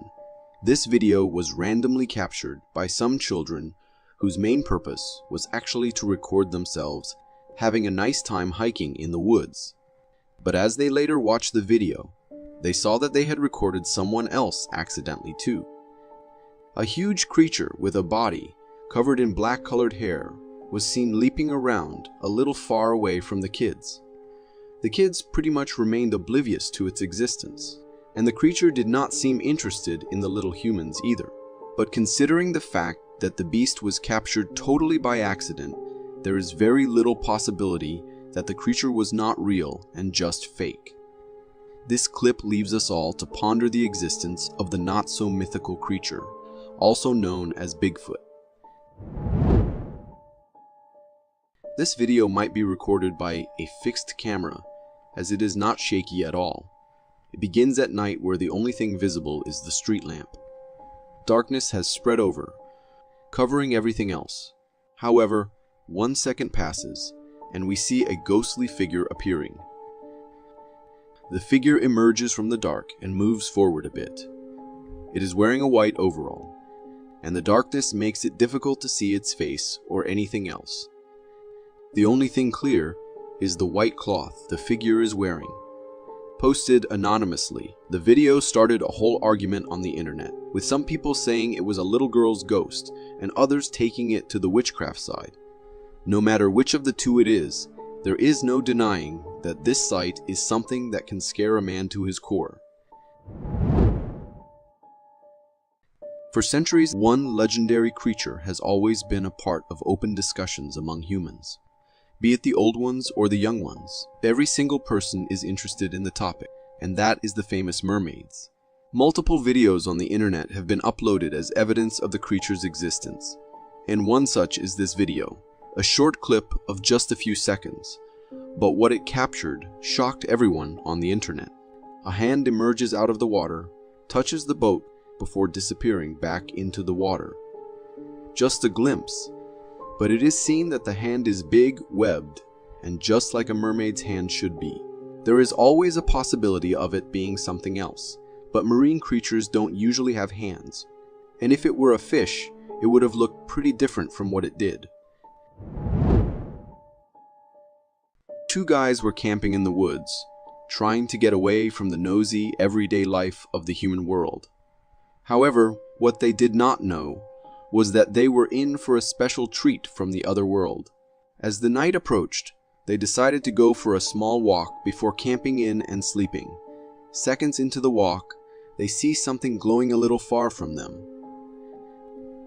this video was randomly captured by some children whose main purpose was actually to record themselves having a nice time hiking in the woods. But as they later watched the video, they saw that they had recorded someone else accidentally too. A huge creature with a body covered in black-colored hair was seen leaping around a little far away from the kids. The kids pretty much remained oblivious to its existence, and the creature did not seem interested in the little humans either. But considering the fact that the beast was captured totally by accident, there is very little possibility that the creature was not real and just fake. This clip leaves us all to ponder the existence of the not-so-mythical creature, also known as Bigfoot. This video might be recorded by a fixed camera, as it is not shaky at all. It begins at night where the only thing visible is the street lamp. Darkness has spread over, covering everything else. However, 1 second passes, and we see a ghostly figure appearing. The figure emerges from the dark and moves forward a bit. It is wearing a white overall, and the darkness makes it difficult to see its face or anything else. The only thing clear is the white cloth the figure is wearing. Posted anonymously, the video started a whole argument on the internet, with some people saying it was a little girl's ghost and others taking it to the witchcraft side. No matter which of the two it is, there is no denying that this sight is something that can scare a man to his core. For centuries, one legendary creature has always been a part of open discussions among humans. Be it the old ones or the young ones, every single person is interested in the topic, and that is the famous mermaids. Multiple videos on the internet have been uploaded as evidence of the creature's existence, and one such is this video, a short clip of just a few seconds, but what it captured shocked everyone on the internet. A hand emerges out of the water, touches the boat before disappearing back into the water. Just a glimpse, but it is seen that the hand is big, webbed, and just like a mermaid's hand should be. There is always a possibility of it being something else, but marine creatures don't usually have hands, and if it were a fish, it would have looked pretty different from what it did. Two guys were camping in the woods, trying to get away from the nosy, everyday life of the human world. However, what they did not know was that they were in for a special treat from the other world. As the night approached, they decided to go for a small walk before camping in and sleeping. Seconds into the walk, they see something glowing a little far from them.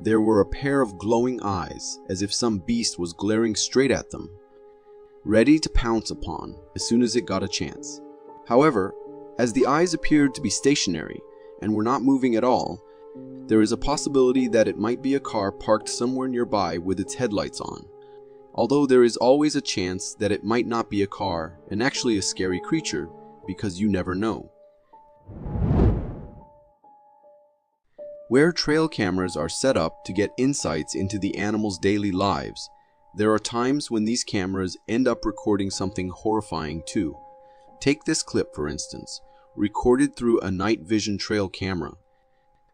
There were a pair of glowing eyes, as if some beast was glaring straight at them, ready to pounce upon as soon as it got a chance. However, as the eyes appeared to be stationary and were not moving at all, there is a possibility that it might be a car parked somewhere nearby with its headlights on. Although there is always a chance that it might not be a car and actually a scary creature, because you never know. Where trail cameras are set up to get insights into the animals' daily lives, there are times when these cameras end up recording something horrifying too. Take this clip for instance, recorded through a night vision trail camera.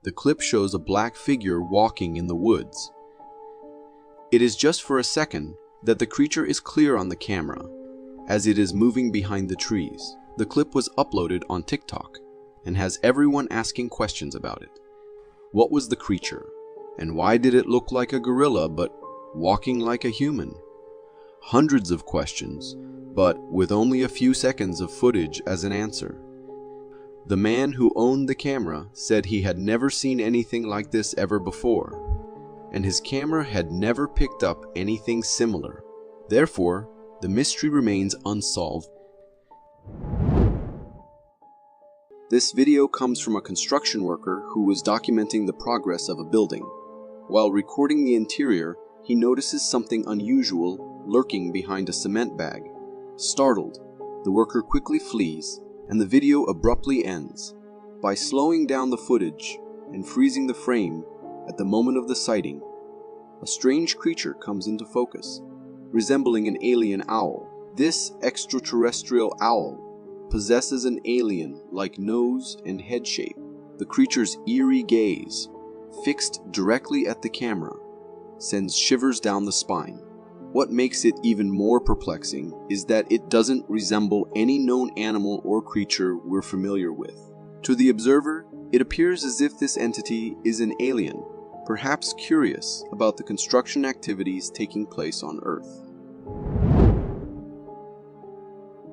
The clip shows a black figure walking in the woods. It is just for a second that the creature is clear on the camera, as it is moving behind the trees. The clip was uploaded on TikTok and has everyone asking questions about it. What was the creature? And why did it look like a gorilla but walking like a human? Hundreds of questions, but with only a few seconds of footage as an answer. The man who owned the camera said he had never seen anything like this ever before, and his camera had never picked up anything similar. Therefore, the mystery remains unsolved. This video comes from a construction worker who was documenting the progress of a building. While recording the interior, he notices something unusual lurking behind a cement bag. Startled, the worker quickly flees, and the video abruptly ends. By slowing down the footage and freezing the frame at the moment of the sighting, a strange creature comes into focus, resembling an alien owl. This extraterrestrial owl possesses an alien-like nose and head shape. The creature's eerie gaze, fixed directly at the camera, sends shivers down the spine. What makes it even more perplexing is that it doesn't resemble any known animal or creature we're familiar with. To the observer, it appears as if this entity is an alien, perhaps curious about the construction activities taking place on Earth.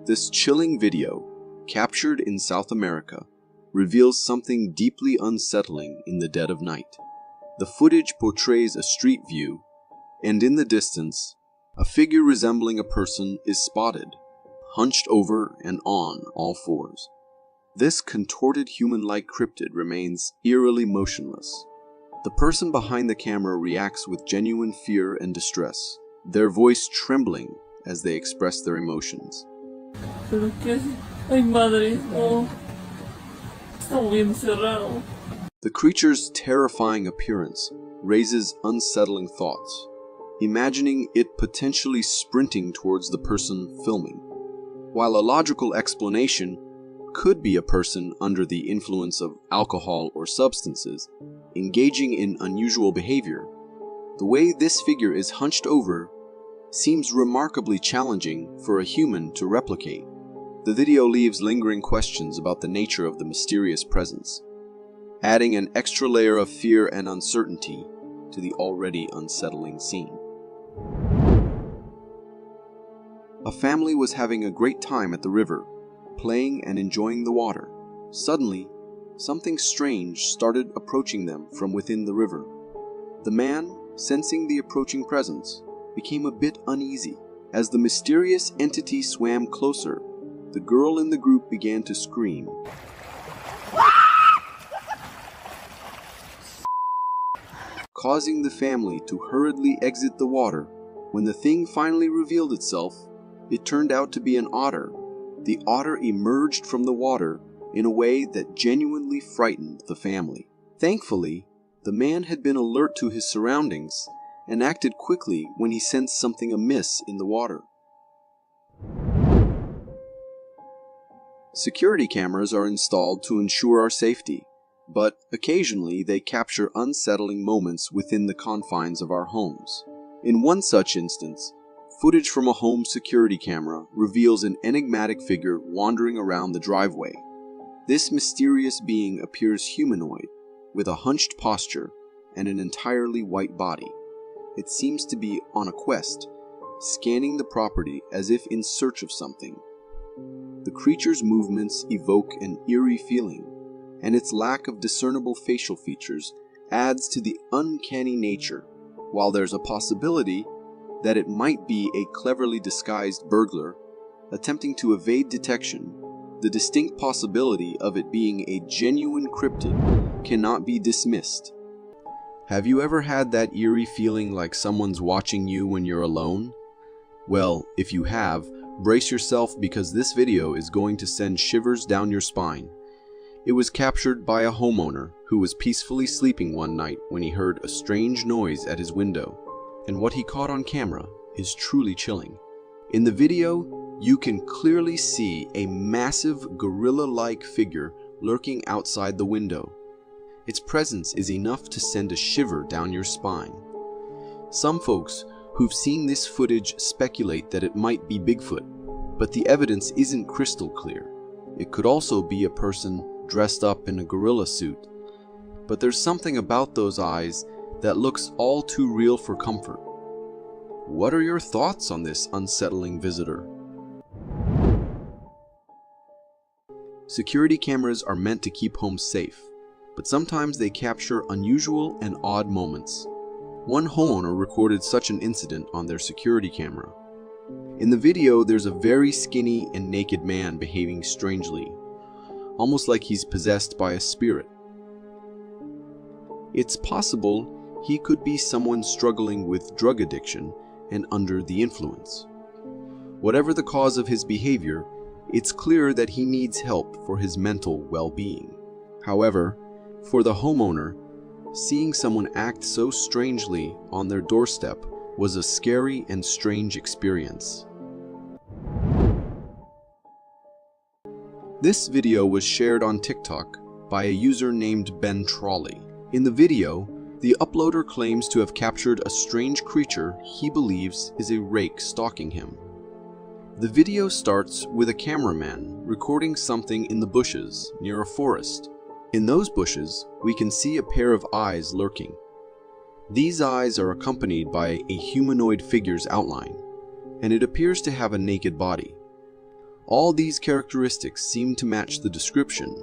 This chilling video, captured in South America, reveals something deeply unsettling in the dead of night. The footage portrays a street view, and in the distance, a figure resembling a person is spotted, hunched over and on all fours. This contorted human-like cryptid remains eerily motionless. The person behind the camera reacts with genuine fear and distress, their voice trembling as they express their emotions. The creature's terrifying appearance raises unsettling thoughts, imagining it potentially sprinting towards the person filming. While a logical explanation could be a person under the influence of alcohol or substances, engaging in unusual behavior, the way this figure is hunched over seems remarkably challenging for a human to replicate. The video leaves lingering questions about the nature of the mysterious presence, adding an extra layer of fear and uncertainty to the already unsettling scene. A family was having a great time at the river, playing and enjoying the water. Suddenly, something strange started approaching them from within the river. The man, sensing the approaching presence, became a bit uneasy. As the mysterious entity swam closer, the girl in the group began to scream. Causing the family to hurriedly exit the water. When the thing finally revealed itself, it turned out to be an otter. The otter emerged from the water in a way that genuinely frightened the family. Thankfully, the man had been alert to his surroundings and acted quickly when he sensed something amiss in the water. Security cameras are installed to ensure our safety, but occasionally they capture unsettling moments within the confines of our homes. In one such instance, footage from a home security camera reveals an enigmatic figure wandering around the driveway. This mysterious being appears humanoid, with a hunched posture and an entirely white body. It seems to be on a quest, scanning the property as if in search of something. The creature's movements evoke an eerie feeling, and its lack of discernible facial features adds to the uncanny nature. While there's a possibility that it might be a cleverly disguised burglar attempting to evade detection, the distinct possibility of it being a genuine cryptid cannot be dismissed. Have you ever had that eerie feeling like someone's watching you when you're alone? Well, if you have, brace yourself because this video is going to send shivers down your spine. It was captured by a homeowner who was peacefully sleeping one night when he heard a strange noise at his window, and what he caught on camera is truly chilling. In the video, you can clearly see a massive gorilla-like figure lurking outside the window. Its presence is enough to send a shiver down your spine. Some folks who've seen this footage speculate that it might be Bigfoot, but the evidence isn't crystal clear. It could also be a person dressed up in a gorilla suit, but there's something about those eyes that looks all too real for comfort. What are your thoughts on this unsettling visitor? Security cameras are meant to keep homes safe, but sometimes they capture unusual and odd moments. One homeowner recorded such an incident on their security camera. In the video, there's a very skinny and naked man behaving strangely, almost like he's possessed by a spirit. It's possible he could be someone struggling with drug addiction and under the influence. Whatever the cause of his behavior, it's clear that he needs help for his mental well-being. However, for the homeowner, seeing someone act so strangely on their doorstep was a scary and strange experience. This video was shared on TikTok by a user named Ben Trolley. In the video, the uploader claims to have captured a strange creature he believes is a rake stalking him. The video starts with a cameraman recording something in the bushes near a forest. In those bushes, we can see a pair of eyes lurking. These eyes are accompanied by a humanoid figure's outline, and it appears to have a naked body. All these characteristics seem to match the description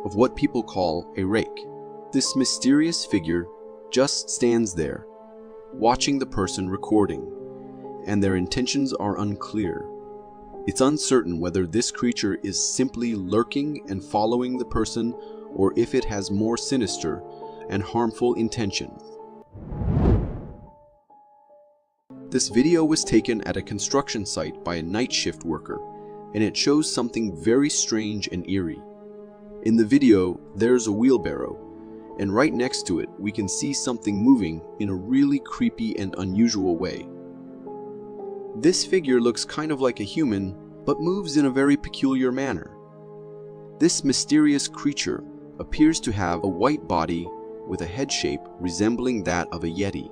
of what people call a rake. This mysterious figure just stands there, watching the person recording, and their intentions are unclear. It's uncertain whether this creature is simply lurking and following the person or if it has more sinister and harmful intentions. This video was taken at a construction site by a night shift worker, and it shows something very strange and eerie. In the video, there's a wheelbarrow, and right next to it we can see something moving in a really creepy and unusual way. This figure looks kind of like a human, but moves in a very peculiar manner. This mysterious creature appears to have a white body with a head shape resembling that of a yeti,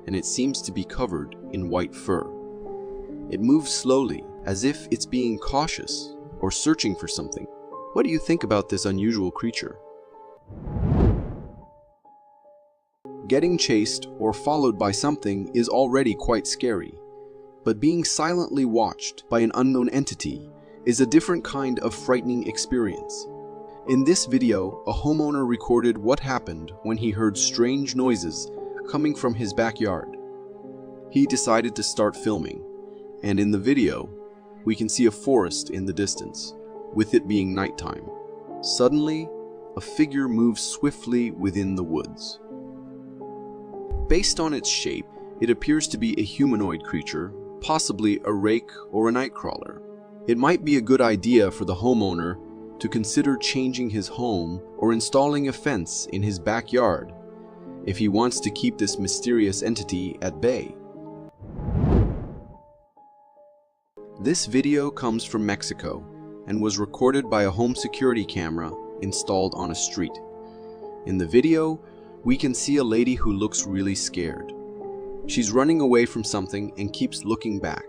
and it seems to be covered in white fur. It moves slowly, as if it's being cautious or searching for something. What do you think about this unusual creature? Getting chased or followed by something is already quite scary, but being silently watched by an unknown entity is a different kind of frightening experience. In this video, a homeowner recorded what happened when he heard strange noises coming from his backyard. He decided to start filming, and in the video, we can see a forest in the distance, with it being nighttime. Suddenly, a figure moves swiftly within the woods. Based on its shape, it appears to be a humanoid creature, possibly a rake or a nightcrawler. It might be a good idea for the homeowner to consider changing his home or installing a fence in his backyard if he wants to keep this mysterious entity at bay. This video comes from Mexico and was recorded by a home security camera installed on a street. In the video, we can see a lady who looks really scared. She's running away from something and keeps looking back.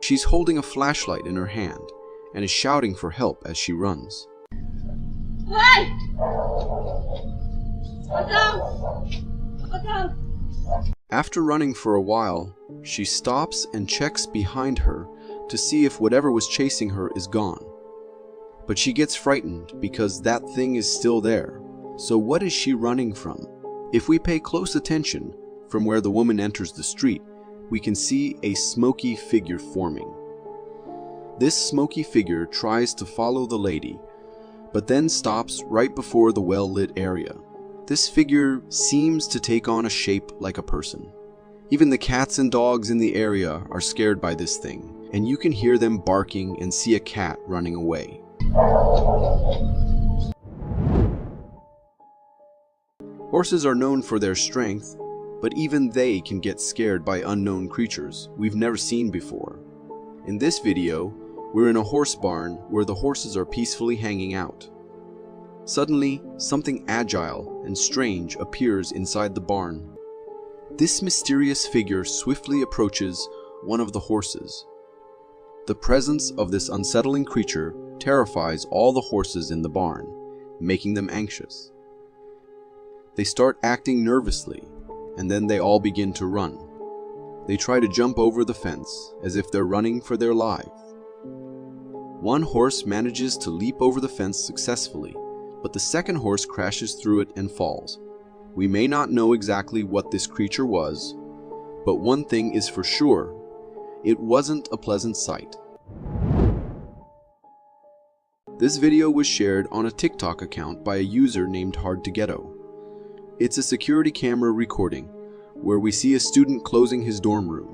She's holding a flashlight in her hand and is shouting for help as she runs. Hey! Look out! Look out! After running for a while, she stops and checks behind her to see if whatever was chasing her is gone. But she gets frightened because that thing is still there. So what is she running from? If we pay close attention, from where the woman enters the street, we can see a smoky figure forming. This smoky figure tries to follow the lady, but then stops right before the well-lit area. This figure seems to take on a shape like a person. Even the cats and dogs in the area are scared by this thing, and you can hear them barking and see a cat running away. Horses are known for their strength, but even they can get scared by unknown creatures we've never seen before. In this video, we're in a horse barn where the horses are peacefully hanging out. Suddenly, something agile and strange appears inside the barn. This mysterious figure swiftly approaches one of the horses. The presence of this unsettling creature terrifies all the horses in the barn, making them anxious. They start acting nervously, and then they all begin to run. They try to jump over the fence as if they're running for their lives. One horse manages to leap over the fence successfully, but the second horse crashes through it and falls. We may not know exactly what this creature was, but one thing is for sure, it wasn't a pleasant sight. This video was shared on a TikTok account by a user named HardToGhetto. It's a security camera recording where we see a student closing his dorm room.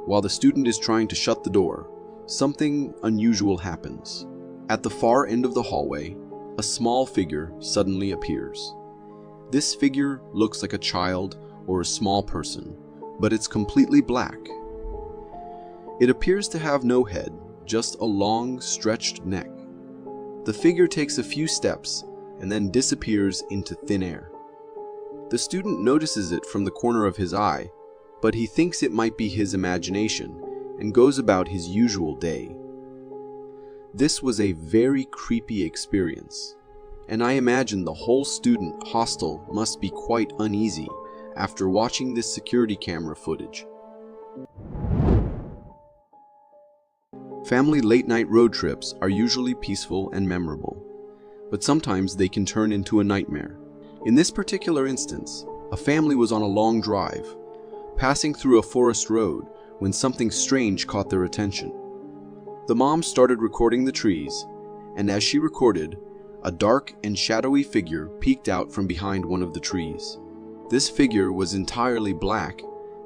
While the student is trying to shut the door, something unusual happens. At the far end of the hallway, a small figure suddenly appears. This figure looks like a child or a small person, but it's completely black. It appears to have no head, just a long, stretched neck. The figure takes a few steps and then disappears into thin air. The student notices it from the corner of his eye, but he thinks it might be his imagination and goes about his usual day. This was a very creepy experience, and I imagine the whole student hostel must be quite uneasy after watching this security camera footage. Family late-night road trips are usually peaceful and memorable, but sometimes they can turn into a nightmare. In this particular instance, a family was on a long drive, passing through a forest road when something strange caught their attention. The mom started recording the trees, and as she recorded, a dark and shadowy figure peeked out from behind one of the trees. This figure was entirely black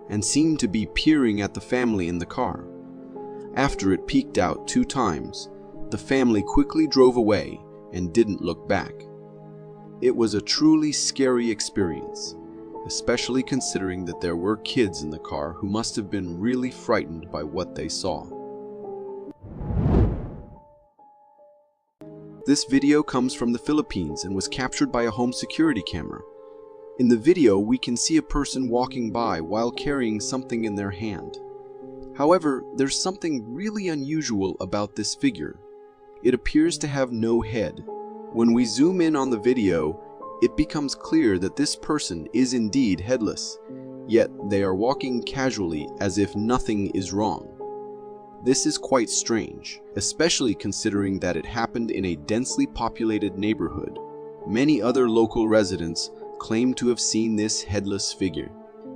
and seemed to be peering at the family in the car. After it peeked out 2 times, the family quickly drove away and didn't look back. It was a truly scary experience, especially considering that there were kids in the car who must have been really frightened by what they saw. This video comes from the Philippines and was captured by a home security camera. In the video, we can see a person walking by while carrying something in their hand. However, there's something really unusual about this figure. It appears to have no head. When we zoom in on the video, it becomes clear that this person is indeed headless, yet they are walking casually as if nothing is wrong. This is quite strange, especially considering that it happened in a densely populated neighborhood. Many other local residents claim to have seen this headless figure,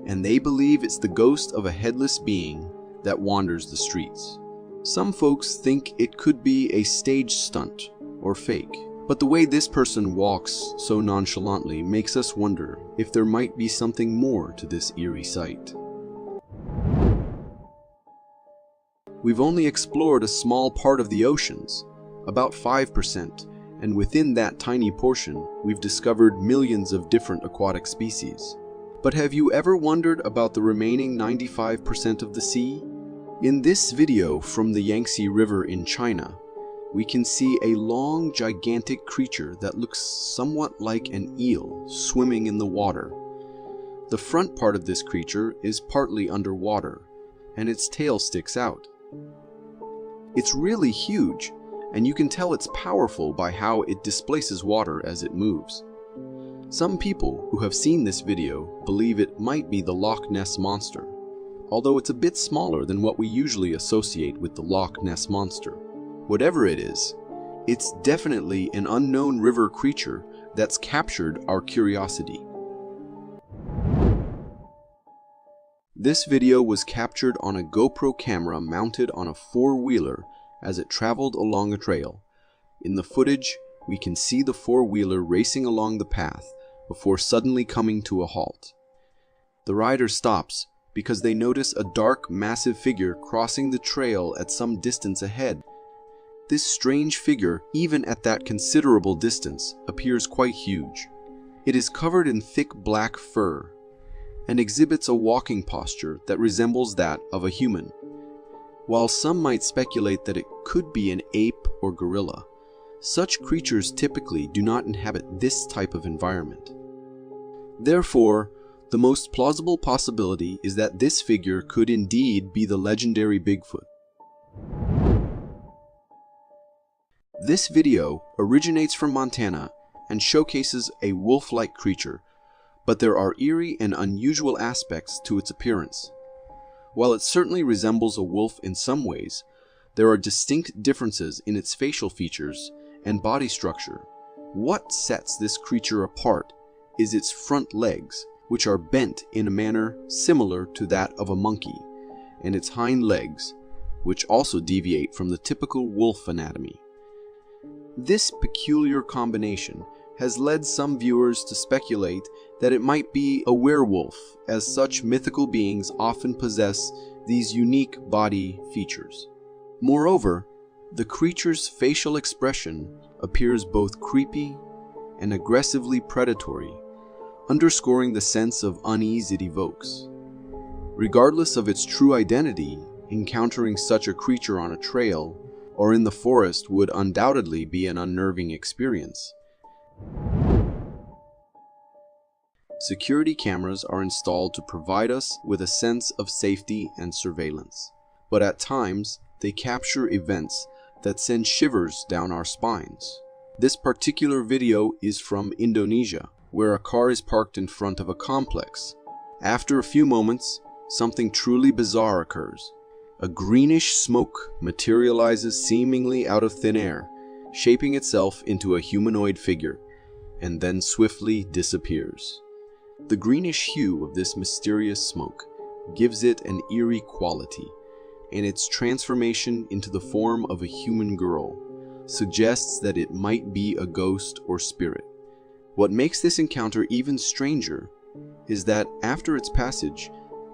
and they believe it's the ghost of a headless being that wanders the streets. Some folks think it could be a stage stunt or fake, but the way this person walks so nonchalantly makes us wonder if there might be something more to this eerie sight. We've only explored a small part of the oceans, about 5%, and within that tiny portion, we've discovered millions of different aquatic species. But have you ever wondered about the remaining 95% of the sea? In this video from the Yangtze River in China, we can see a long, gigantic creature that looks somewhat like an eel swimming in the water. The front part of this creature is partly underwater, and its tail sticks out. It's really huge, and you can tell it's powerful by how it displaces water as it moves. Some people who have seen this video believe it might be the Loch Ness Monster, although it's a bit smaller than what we usually associate with the Loch Ness Monster. Whatever it is, it's definitely an unknown river creature that's captured our curiosity. This video was captured on a GoPro camera mounted on a four-wheeler as it traveled along a trail. In the footage, we can see the four-wheeler racing along the path before suddenly coming to a halt. The rider stops because they notice a dark, massive figure crossing the trail at some distance ahead. This strange figure, even at that considerable distance, appears quite huge. It is covered in thick black fur and exhibits a walking posture that resembles that of a human. While some might speculate that it could be an ape or gorilla, such creatures typically do not inhabit this type of environment. Therefore, the most plausible possibility is that this figure could indeed be the legendary Bigfoot. This video originates from Montana and showcases a wolf-like creature, but there are eerie and unusual aspects to its appearance. While it certainly resembles a wolf in some ways, there are distinct differences in its facial features and body structure. What sets this creature apart is its front legs, which are bent in a manner similar to that of a monkey, and its hind legs, which also deviate from the typical wolf anatomy. This peculiar combination has led some viewers to speculate that it might be a werewolf, as such mythical beings often possess these unique body features. Moreover, the creature's facial expression appears both creepy and aggressively predatory, underscoring the sense of unease it evokes. Regardless of its true identity, encountering such a creature on a trail or in the forest would undoubtedly be an unnerving experience. Security cameras are installed to provide us with a sense of safety and surveillance, but at times they capture events that send shivers down our spines. This particular video is from Indonesia, where a car is parked in front of a complex. After a few moments, something truly bizarre occurs. A greenish smoke materializes seemingly out of thin air, shaping itself into a humanoid figure, and then swiftly disappears. The greenish hue of this mysterious smoke gives it an eerie quality, and its transformation into the form of a human girl suggests that it might be a ghost or spirit. What makes this encounter even stranger is that after its passage,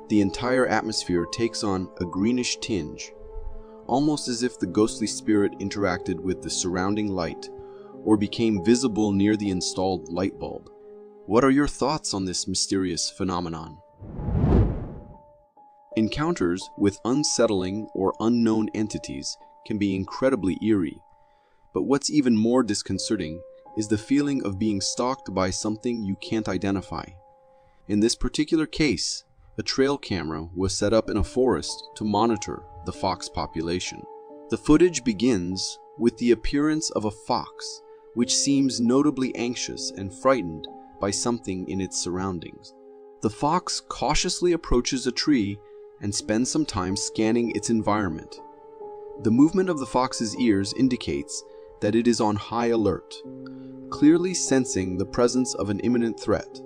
the entire atmosphere takes on a greenish tinge, almost as if the ghostly spirit interacted with the surrounding light or became visible near the installed light bulb. What are your thoughts on this mysterious phenomenon? Encounters with unsettling or unknown entities can be incredibly eerie, but what's even more disconcerting is the feeling of being stalked by something you can't identify. In this particular case, a trail camera was set up in a forest to monitor the fox population. The footage begins with the appearance of a fox, which seems notably anxious and frightened by something in its surroundings. The fox cautiously approaches a tree and spends some time scanning its environment. The movement of the fox's ears indicates that it is on high alert, clearly sensing the presence of an imminent threat.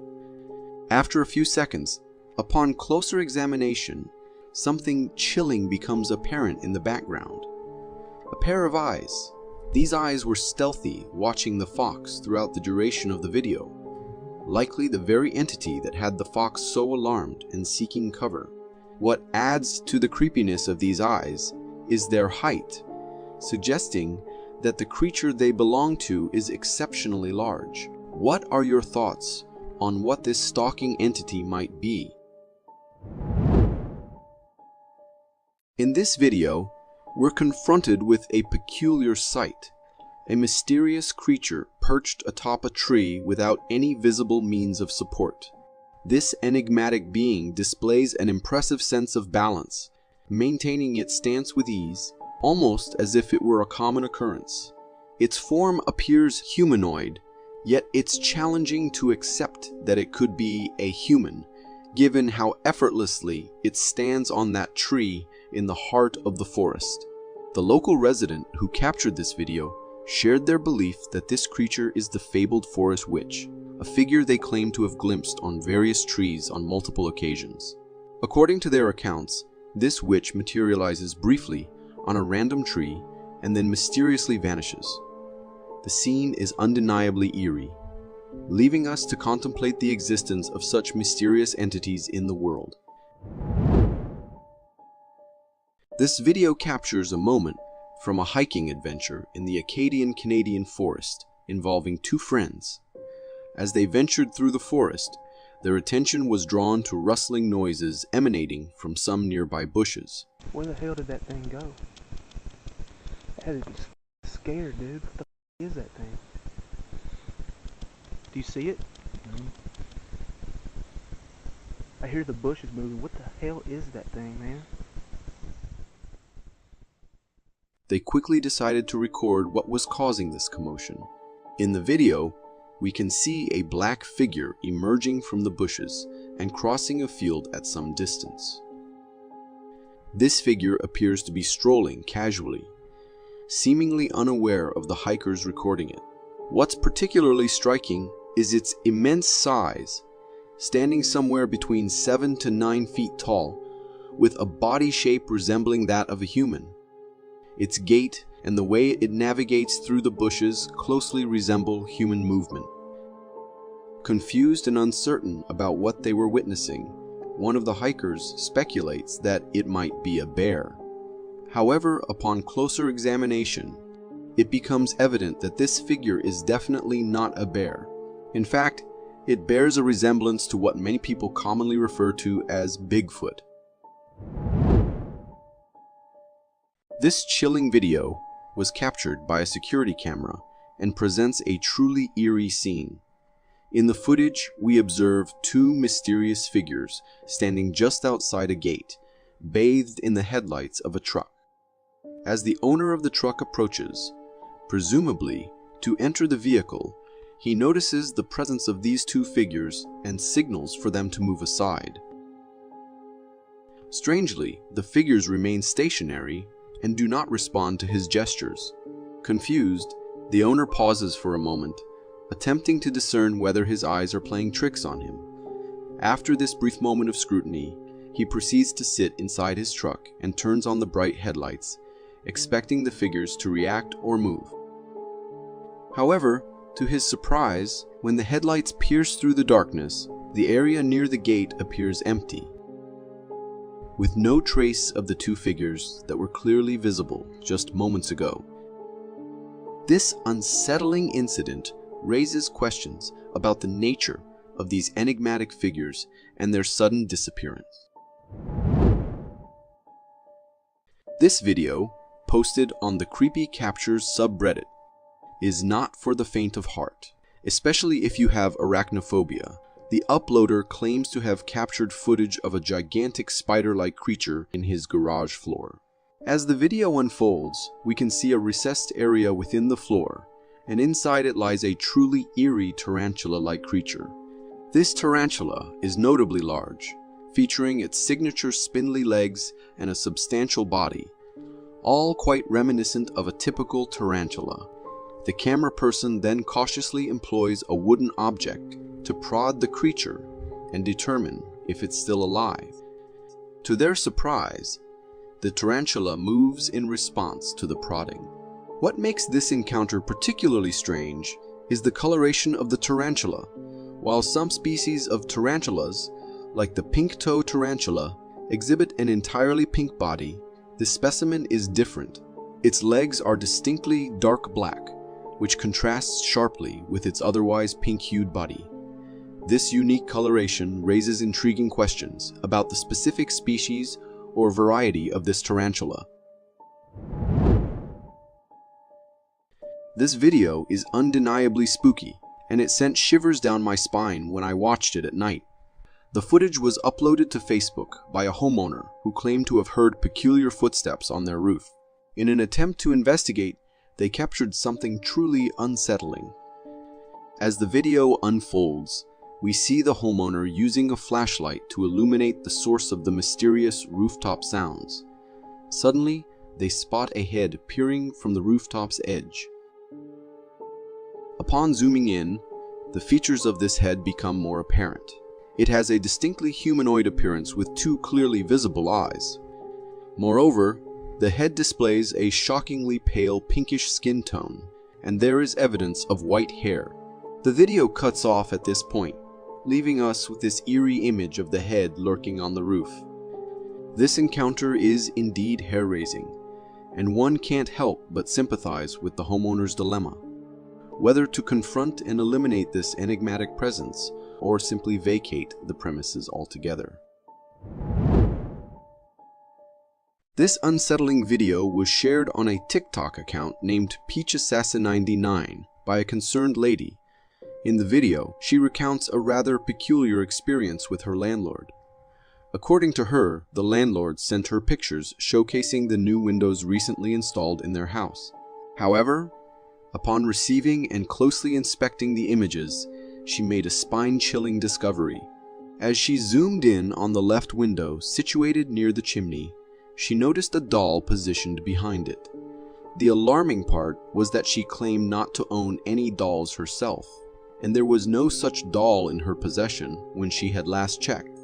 After a few seconds, upon closer examination, something chilling becomes apparent in the background. A pair of eyes. These eyes were stealthy, watching the fox throughout the duration of the video, likely the very entity that had the fox so alarmed and seeking cover. What adds to the creepiness of these eyes is their height, suggesting that the creature they belong to is exceptionally large. What are your thoughts on what this stalking entity might be? In this video, we're confronted with a peculiar sight. A mysterious creature perched atop a tree without any visible means of support. This enigmatic being displays an impressive sense of balance, maintaining its stance with ease, almost as if it were a common occurrence. Its form appears humanoid, yet it's challenging to accept that it could be a human, given how effortlessly it stands on that tree in the heart of the forest. The local resident who captured this video shared their belief that this creature is the fabled forest witch, a figure they claim to have glimpsed on various trees on multiple occasions. According to their accounts, this witch materializes briefly on a random tree and then mysteriously vanishes. The scene is undeniably eerie, leaving us to contemplate the existence of such mysterious entities in the world. This video captures a moment from a hiking adventure in the Acadian Canadian forest involving two friends. As they ventured through the forest, their attention was drawn to rustling noises emanating from some nearby bushes. Where the hell did that thing go? I had to be scared, dude. What the f is that thing? Do you see it? I hear the bushes moving. What the hell is that thing, man? They quickly decided to record what was causing this commotion. In the video, we can see a black figure emerging from the bushes and crossing a field at some distance. This figure appears to be strolling casually, seemingly unaware of the hikers recording it. What's particularly striking is its immense size, standing somewhere between 7 to 9 feet tall, with a body shape resembling that of a human. Its gait and the way it navigates through the bushes closely resemble human movement. Confused and uncertain about what they were witnessing, one of the hikers speculates that it might be a bear. However, upon closer examination, it becomes evident that this figure is definitely not a bear. In fact, it bears a resemblance to what many people commonly refer to as Bigfoot. This chilling video was captured by a security camera and presents a truly eerie scene. In the footage, we observe two mysterious figures standing just outside a gate, bathed in the headlights of a truck. As the owner of the truck approaches, presumably to enter the vehicle, he notices the presence of these two figures and signals for them to move aside. Strangely, the figures remain stationary and do not respond to his gestures. Confused, the owner pauses for a moment, attempting to discern whether his eyes are playing tricks on him. After this brief moment of scrutiny, he proceeds to sit inside his truck and turns on the bright headlights, expecting the figures to react or move. However, to his surprise, when the headlights pierce through the darkness, the area near the gate appears empty, with no trace of the two figures that were clearly visible just moments ago. This unsettling incident raises questions about the nature of these enigmatic figures and their sudden disappearance. This video, posted on the Creepy Captures subreddit, is not for the faint of heart, especially if you have arachnophobia. The uploader claims to have captured footage of a gigantic spider-like creature in his garage floor. As the video unfolds, we can see a recessed area within the floor, and inside it lies a truly eerie tarantula-like creature. This tarantula is notably large, featuring its signature spindly legs and a substantial body, all quite reminiscent of a typical tarantula. The camera person then cautiously employs a wooden object to prod the creature and determine if it's still alive. To their surprise, the tarantula moves in response to the prodding. What makes this encounter particularly strange is the coloration of the tarantula. While some species of tarantulas, like the pink-toe tarantula, exhibit an entirely pink body, this specimen is different. Its legs are distinctly dark black, which contrasts sharply with its otherwise pink-hued body. This unique coloration raises intriguing questions about the specific species or variety of this tarantula. This video is undeniably spooky, and it sent shivers down my spine when I watched it at night. The footage was uploaded to Facebook by a homeowner who claimed to have heard peculiar footsteps on their roof. In an attempt to investigate, they captured something truly unsettling. As the video unfolds, we see the homeowner using a flashlight to illuminate the source of the mysterious rooftop sounds. Suddenly, they spot a head peering from the rooftop's edge. Upon zooming in, the features of this head become more apparent. It has a distinctly humanoid appearance with two clearly visible eyes. Moreover, the head displays a shockingly pale pinkish skin tone, and there is evidence of white hair. The video cuts off at this point, leaving us with this eerie image of the head lurking on the roof. This encounter is indeed hair-raising, and one can't help but sympathize with the homeowner's dilemma, whether to confront and eliminate this enigmatic presence or simply vacate the premises altogether. This unsettling video was shared on a TikTok account named PeachAssassin99 by a concerned lady. In the video, she recounts a rather peculiar experience with her landlord. According to her, the landlord sent her pictures showcasing the new windows recently installed in their house. However, upon receiving and closely inspecting the images, she made a spine-chilling discovery. As she zoomed in on the left window situated near the chimney, she noticed a doll positioned behind it. The alarming part was that she claimed not to own any dolls herself, and there was no such doll in her possession when she had last checked.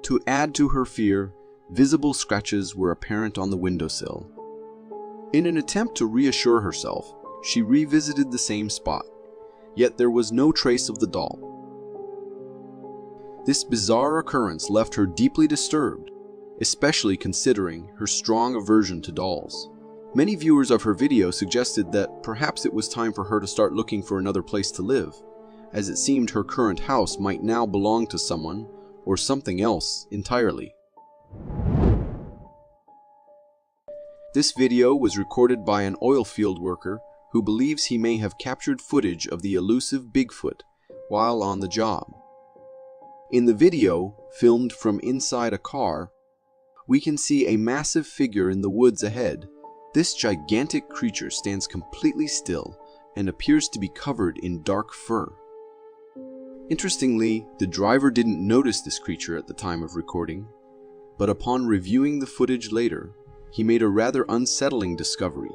To add to her fear, visible scratches were apparent on the windowsill. In an attempt to reassure herself, she revisited the same spot, yet there was no trace of the doll. This bizarre occurrence left her deeply disturbed, especially considering her strong aversion to dolls. Many viewers of her video suggested that perhaps it was time for her to start looking for another place to live, as it seemed her current house might now belong to someone or something else entirely. This video was recorded by an oil field worker who believes he may have captured footage of the elusive Bigfoot while on the job. In the video, filmed from inside a car, we can see a massive figure in the woods ahead. This gigantic creature stands completely still and appears to be covered in dark fur. Interestingly, the driver didn't notice this creature at the time of recording, but upon reviewing the footage later, he made a rather unsettling discovery.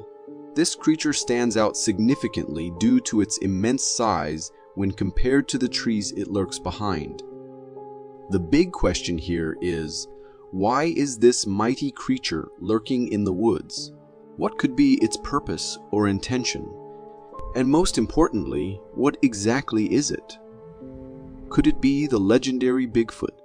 This creature stands out significantly due to its immense size when compared to the trees it lurks behind. The big question here is, why is this mighty creature lurking in the woods? What could be its purpose or intention? And most importantly, what exactly is it? Could it be the legendary Bigfoot?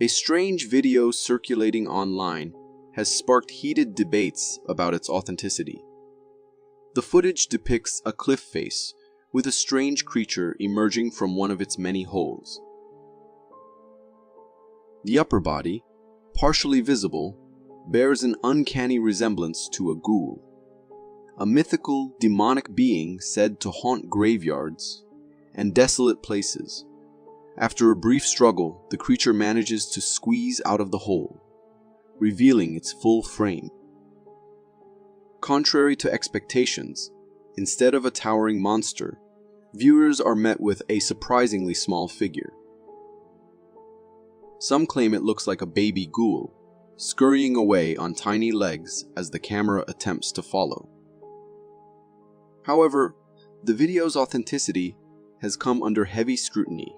A strange video circulating online has sparked heated debates about its authenticity. The footage depicts a cliff face with a strange creature emerging from one of its many holes. The upper body, partially visible, bears an uncanny resemblance to a ghoul, a mythical, demonic being said to haunt graveyards and desolate places. After a brief struggle, the creature manages to squeeze out of the hole, revealing its full frame. Contrary to expectations, instead of a towering monster, viewers are met with a surprisingly small figure. Some claim it looks like a baby ghoul, scurrying away on tiny legs as the camera attempts to follow. However, the video's authenticity has come under heavy scrutiny.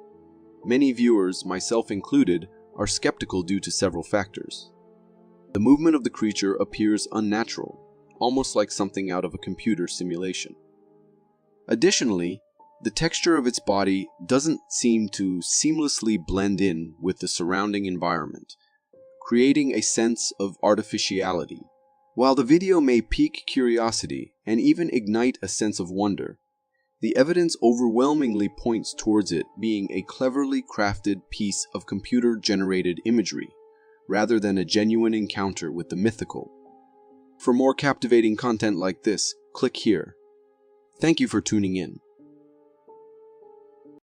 Many viewers, myself included, are skeptical due to several factors. The movement of the creature appears unnatural, almost like something out of a computer simulation. Additionally, the texture of its body doesn't seem to seamlessly blend in with the surrounding environment, creating a sense of artificiality. While the video may pique curiosity and even ignite a sense of wonder, the evidence overwhelmingly points towards it being a cleverly crafted piece of computer-generated imagery, rather than a genuine encounter with the mythical. For more captivating content like this, click here. Thank you for tuning in.